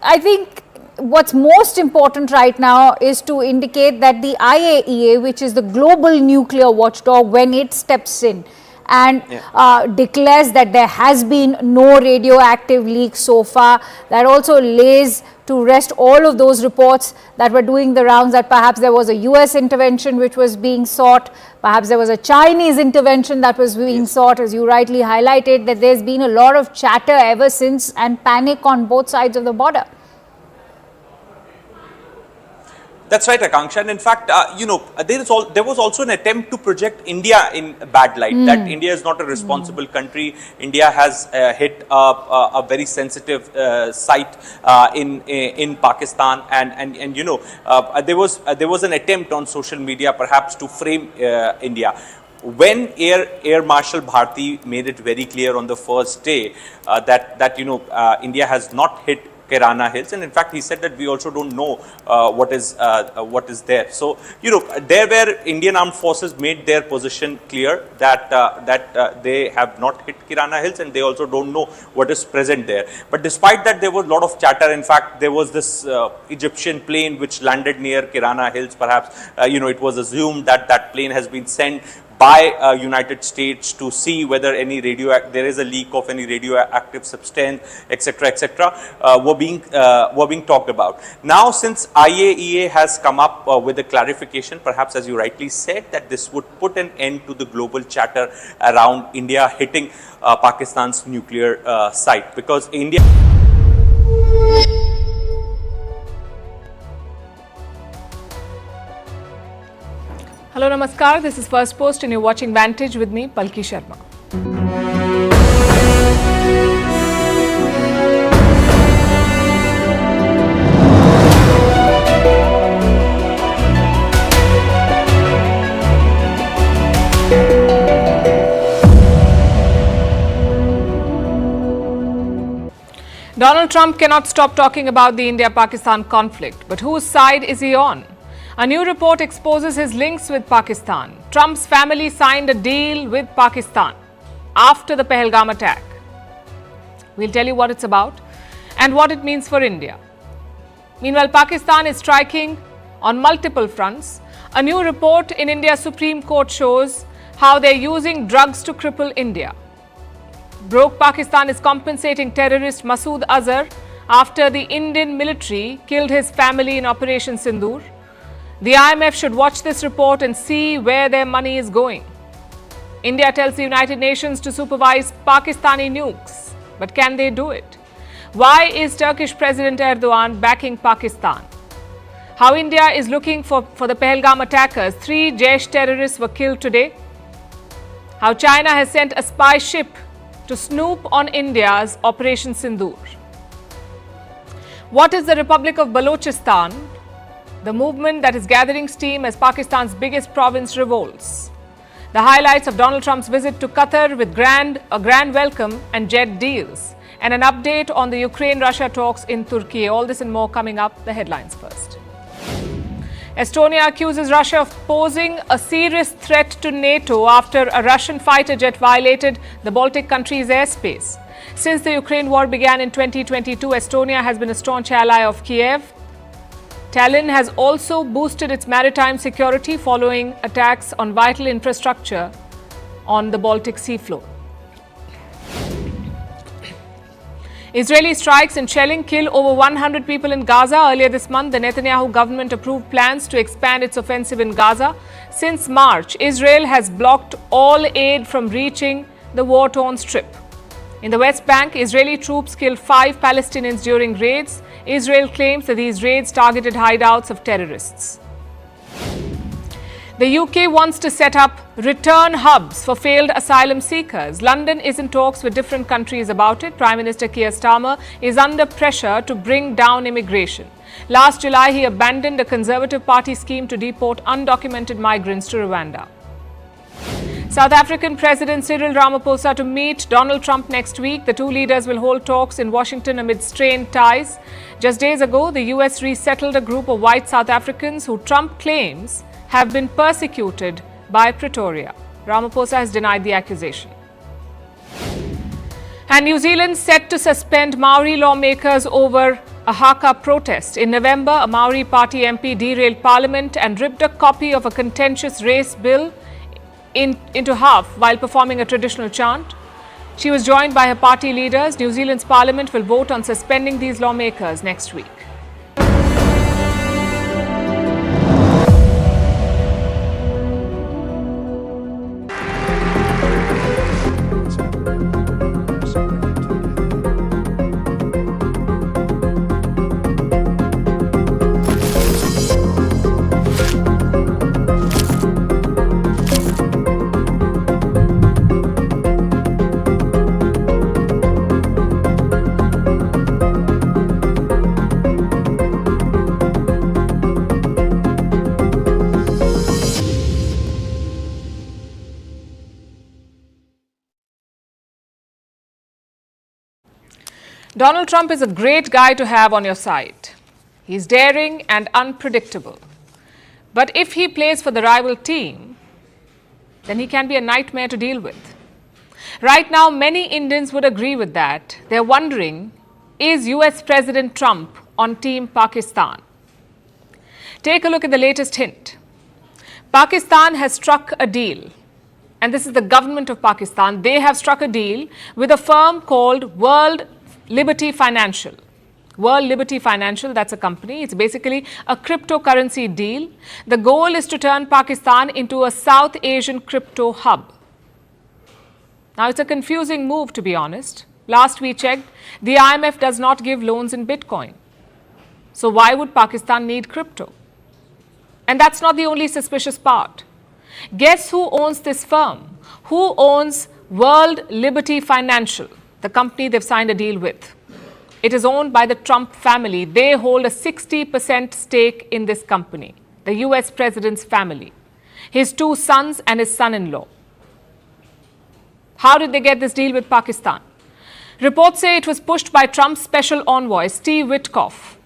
O: I think what's most important right now is to indicate that the IAEA, which is the global nuclear watchdog, when it steps in and declares that there has been no radioactive leak so far, that also lays to rest all of those reports that were doing the rounds, that perhaps there was a US intervention which was being sought, perhaps there was a Chinese intervention that was being sought, as you rightly highlighted, that there's been a lot of chatter ever since and panic on both sides of the border.
K: That's right, Akanksha. And in fact, there was also an attempt to project India in a bad light, that India is not a responsible country. India has hit a very sensitive site in Pakistan, and there was an attempt on social media perhaps to frame India. When Air Marshal Bharti made it very clear on the first day that India has not hit Kirana Hills, and in fact he said that we also don't know what is there. So there where Indian Armed Forces made their position clear that they have not hit Kirana Hills, and they also don't know what is present there. But despite that, there was a lot of chatter. In fact, there was this Egyptian plane which landed near Kirana Hills. Perhaps it was assumed that that plane has been sent by United States to see whether there is a leak of any radioactive substance, etc., were being talked about. Now, since IAEA has come up with a clarification, perhaps as you rightly said, that this would put an end to the global chatter around India hitting Pakistan's nuclear site, because India.
Q: Hello, Namaskar. This is First Post and you're watching Vantage with me, Palki Sharma. Donald Trump cannot stop talking about the India-Pakistan conflict, but whose side is he on? A new report exposes his links with Pakistan. Trump's family signed a deal with Pakistan after the Pahalgam attack. We'll tell you what it's about and what it means for India. Meanwhile, Pakistan is striking on multiple fronts. A new report in India's Supreme Court shows how they're using drugs to cripple India. Broke Pakistan is compensating terrorist Masood Azhar after the Indian military killed his family in Operation Sindoor. The IMF should watch this report and see where their money is going. India tells the United Nations to supervise Pakistani nukes, but can they do it? Why is Turkish President Erdogan backing Pakistan? How India is looking for the Pahalgam attackers. 3 Jaish terrorists were killed today. How China has sent a spy ship to snoop on India's Operation Sindoor. What is the Republic of Balochistan? The movement that is gathering steam as Pakistan's biggest province revolts. The highlights of Donald Trump's visit to Qatar with a grand welcome and jet deals. And an update on the Ukraine-Russia talks in Turkey. All this and more coming up. The headlines first. Estonia accuses Russia of posing a serious threat to NATO after a Russian fighter jet violated the Baltic countries' airspace. Since the Ukraine war began in 2022, Estonia has been a staunch ally of Kiev. Tallinn has also boosted its maritime security following attacks on vital infrastructure on the Baltic seafloor. Israeli strikes and shelling kill over 100 people in Gaza. Earlier this month, the Netanyahu government approved plans to expand its offensive in Gaza. Since March, Israel has blocked all aid from reaching the war-torn strip. In the West Bank, Israeli troops killed 5 Palestinians during raids. Israel claims that these raids targeted hideouts of terrorists. The UK wants to set up return hubs for failed asylum seekers. London is in talks with different countries about it. Prime Minister Keir Starmer is under pressure to bring down immigration. Last July, he abandoned a Conservative Party scheme to deport undocumented migrants to Rwanda. South African President Cyril Ramaphosa to meet Donald Trump next week. The two leaders will hold talks in Washington amid strained ties. Just days ago, the US resettled a group of white South Africans who Trump claims have been persecuted by Pretoria. Ramaphosa has denied the accusation. And New Zealand set to suspend Maori lawmakers over a Haka protest. In November, a Maori Party MP derailed Parliament and ripped a copy of a contentious race bill into half while performing a traditional chant. She was joined by her party leaders. New Zealand's Parliament will vote on suspending these lawmakers next week. Donald Trump is a great guy to have on your side. He's daring and unpredictable. But if he plays for the rival team, then he can be a nightmare to deal with. Right now, many Indians would agree with that. They're wondering, is US President Trump on Team Pakistan? Take a look at the latest hint. Pakistan has struck a deal. And this is the government of Pakistan. They have struck a deal with a firm called World Liberty Financial. World Liberty Financial, that's a company. It's basically a cryptocurrency deal. The goal is to turn Pakistan into a South Asian crypto hub. Now, it's a confusing move, to be honest. Last we checked, the IMF does not give loans in Bitcoin. So why would Pakistan need crypto? And that's not the only suspicious part. Guess who owns this firm? Who owns World Liberty Financial, the company they've signed a deal with? It is owned by the Trump family. They hold a 60% stake in this company, the US president's family, his two sons and his son-in-law. How did they get this deal with Pakistan? Reports say it was pushed by Trump's special envoy, Steve Witkoff.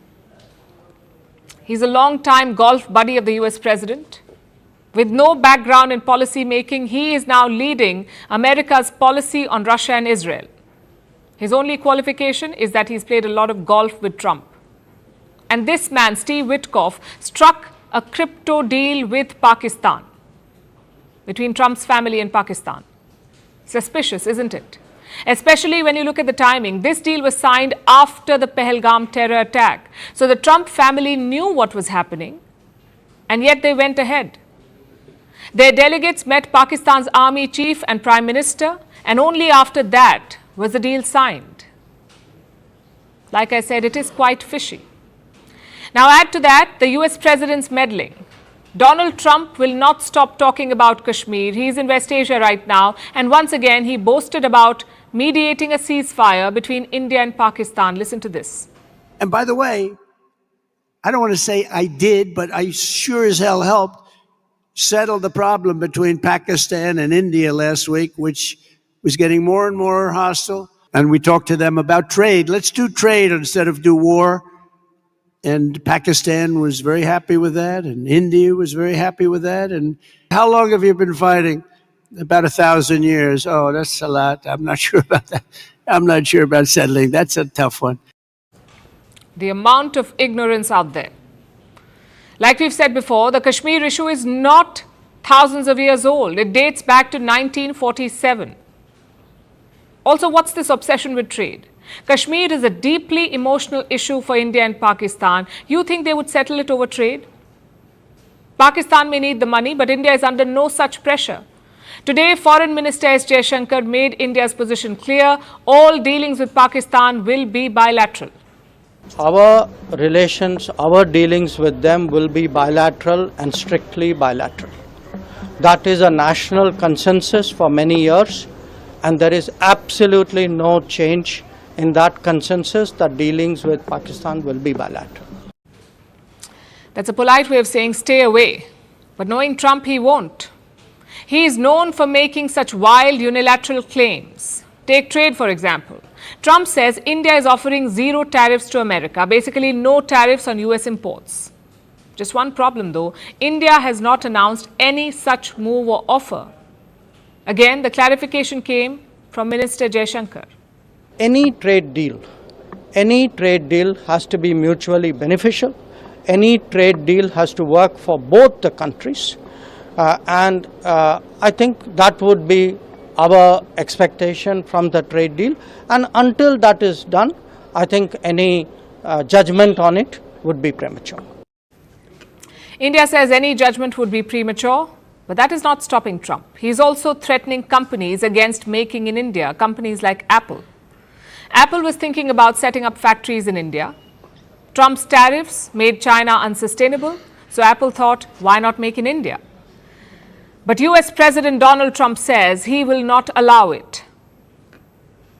Q: He's a long-time golf buddy of the US president. With no background in policy making, he is now leading America's policy on Russia and Israel. His only qualification is that he's played a lot of golf with Trump. And this man, Steve Witkoff, struck a crypto deal with Pakistan, between Trump's family and Pakistan. Suspicious, isn't it? Especially when you look at the timing. This deal was signed after the Pahalgam terror attack. So the Trump family knew what was happening, and yet they went ahead. Their delegates met Pakistan's army chief and prime minister, and only after that was the deal signed. Like I said, it is quite fishy. Now add to that the US president's meddling. Donald Trump will not stop talking about Kashmir. He's in West Asia right now, and once again he boasted about mediating a ceasefire between India and Pakistan. Listen to this.
D: And by the way, I don't want to say I did, but I sure as hell helped settle the problem between Pakistan and India last week, which was getting more and more hostile. And we talked to them about trade. Let's do trade instead of do war. And Pakistan was very happy with that, and India was very happy with that. And how long have you been fighting? About 1,000 years. Oh, that's a lot. I'm not sure about that. I'm not sure about settling. That's a tough one.
Q: The amount of ignorance out there. Like we've said before, the Kashmir issue is not thousands of years old. It dates back to 1947. Also, what's this obsession with trade? Kashmir is a deeply emotional issue for India and Pakistan. You think they would settle it over trade? Pakistan may need the money, but India is under no such pressure. Today, Foreign Minister S. Shivshankar made India's position clear. All dealings with Pakistan will be bilateral.
B: Our relations, our dealings with them will be bilateral and strictly bilateral. That is a national consensus for many years, and there is absolutely no change in that consensus that dealings with Pakistan will be bilateral.
Q: That's a polite way of saying stay away. But knowing Trump, he won't. He is known for making such wild unilateral claims. Take trade, for example. Trump says India is offering zero tariffs to America, basically no tariffs on US imports. Just one problem though, India has not announced any such move or offer. Again, the clarification came from Minister Shivshankar.
B: Any trade deal has to be mutually beneficial. Any trade deal has to work for both the countries. And I think that would be our expectation from the trade deal. And until that is done, I think any judgment on it would be premature.
Q: India says any judgment would be premature, but that is not stopping Trump. He is also threatening companies against making in India, companies like Apple. Apple was thinking about setting up factories in India. Trump's tariffs made China unsustainable, so Apple thought, why not make in India? But US President Donald Trump says he will not allow it.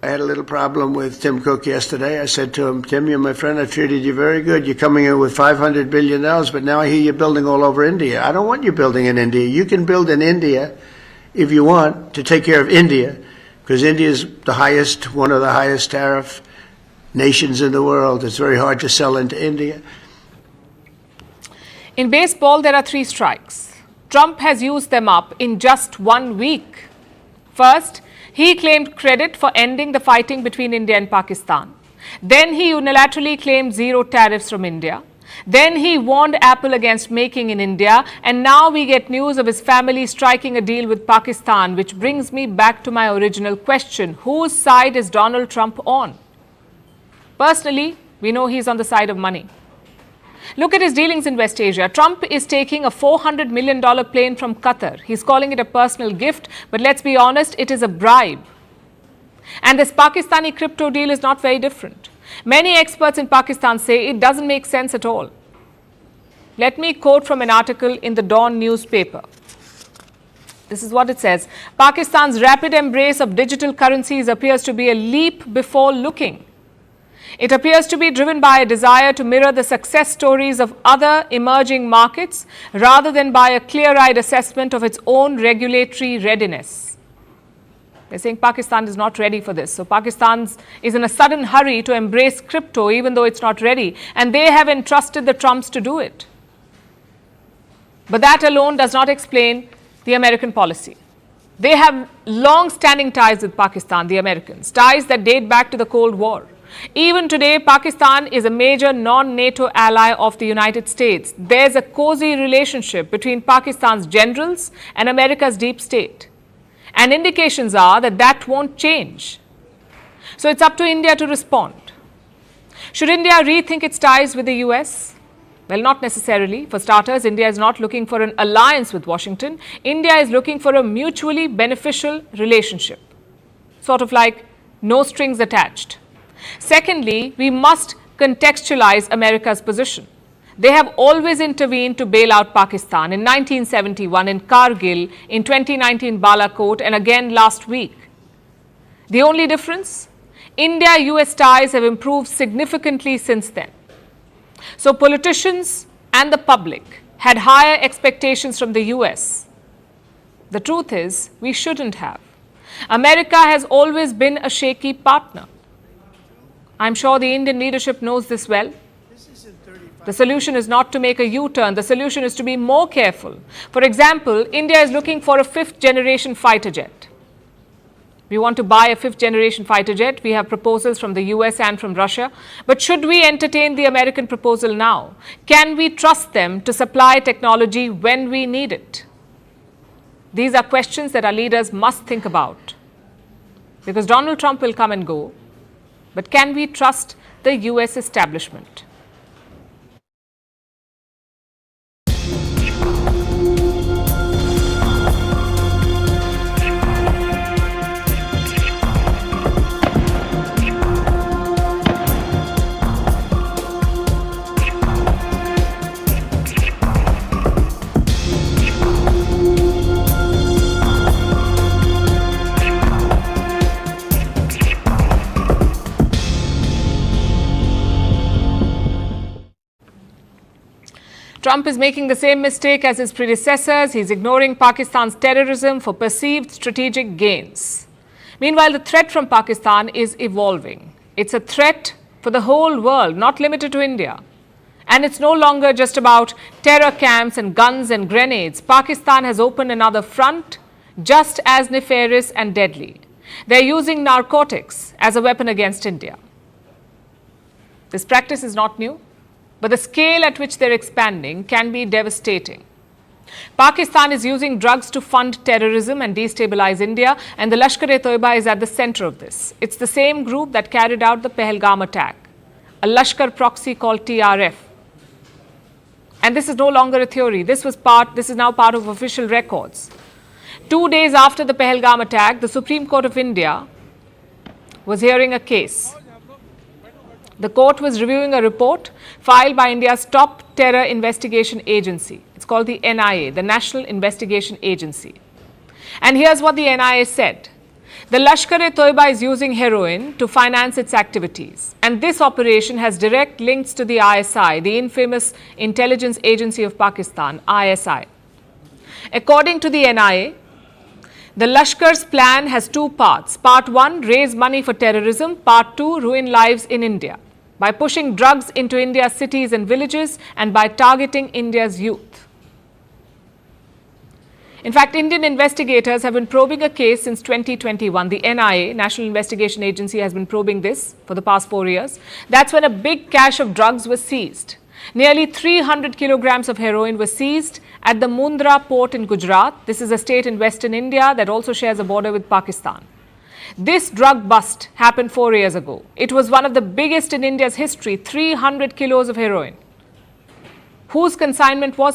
C: I had a little problem with Tim Cook yesterday. I said to him, Tim, you're my friend. I treated you very good. You're coming in with $500 billion, but now I hear you're building all over India. I don't want you building in India. You can build in India if you want to take care of India, because India is one of the highest tariff nations in the world. It's very hard to sell into India.
Q: In baseball, there are 3 strikes. Trump has used them up in just 1 week. First, he claimed credit for ending the fighting between India and Pakistan. Then he unilaterally claimed zero tariffs from India. Then he warned Apple against making in India. And now we get news of his family striking a deal with Pakistan, which brings me back to my original question. Whose side is Donald Trump on? Personally, we know he's on the side of money. Look at his dealings in West Asia. Trump is taking a $400 million plane from Qatar. He's calling it a personal gift, but let's be honest, it is a bribe. And this Pakistani crypto deal is not very different. Many experts in Pakistan say it doesn't make sense at all. Let me quote from an article in the Dawn newspaper. This is what it says. Pakistan's rapid embrace of digital currencies appears to be a leap before looking. It appears to be driven by a desire to mirror the success stories of other emerging markets rather than by a clear-eyed assessment of its own regulatory readiness. They're saying Pakistan is not ready for this. So Pakistan is in a sudden hurry to embrace crypto even though it's not ready. And they have entrusted the Trumps to do it. But that alone does not explain the American policy. They have long-standing ties with Pakistan, the Americans, ties that date back to the Cold War. Even today, Pakistan is a major non-NATO ally of the United States. There's a cozy relationship between Pakistan's generals and America's deep state. And indications are that that won't change. So it's up to India to respond. Should India rethink its ties with the US? Well, not necessarily. For starters, India is not looking for an alliance with Washington. India is looking for a mutually beneficial relationship. Sort of like no strings attached. Secondly, we must contextualize America's position. They have always intervened to bail out Pakistan in 1971, in Kargil, in 2019 Balakot, and again last week. The only difference? India-US ties have improved significantly since then. So politicians and the public had higher expectations from the US. The truth is, we shouldn't have. America has always been a shaky partner. I'm sure the Indian leadership knows this well. The solution is not to make a U-turn. The solution is to be more careful. For example, India is looking for a 5th-generation fighter jet. We want to buy a 5th-generation fighter jet. We have proposals from the US and from Russia. But should we entertain the American proposal now? Can we trust them to supply technology when we need it? These are questions that our leaders must think about. Because Donald Trump will come and go. But can we trust the US establishment? Trump is making the same mistake as his predecessors. He's ignoring Pakistan's terrorism for perceived strategic gains. Meanwhile, the threat from Pakistan is evolving. It's a threat for the whole world, not limited to India. And it's no longer just about terror camps and guns and grenades. Pakistan has opened another front, just as nefarious and deadly. They're using narcotics as a weapon against India. This practice is not new, but the scale at which they're expanding can be devastating. Pakistan is using drugs to fund terrorism and destabilize India, and the Lashkar-e-Toiba is at the center of this. It's the same group that carried out the Pahalgam attack, a Lashkar proxy called TRF. And this is no longer a theory. This is now part of official records. 2 days after the Pahalgam attack, the Supreme Court of India was hearing a case. The court was reviewing a report filed by India's top terror investigation agency. It's called the NIA, the National Investigation Agency. And here's what the NIA said. The Lashkar-e-Toiba is using heroin to finance its activities. And this operation has direct links to the ISI, the infamous intelligence agency of Pakistan, ISI. According to the NIA, the Lashkar's plan has two parts. Part 1, raise money for terrorism. Part 2, ruin lives in India by pushing drugs into India's cities and villages and by targeting India's youth. In fact, Indian investigators have been probing a case since 2021. The NIA, National Investigation Agency, has been probing this for the past 4 years. That's when a big cache of drugs was seized. Nearly 300 kilograms of heroin was seized at the Mundra port in Gujarat. This is a state in western India that also shares a border with Pakistan. This drug bust happened 4 years ago. It was one of the biggest in India's history, 300 kilos of heroin. Whose consignment was it?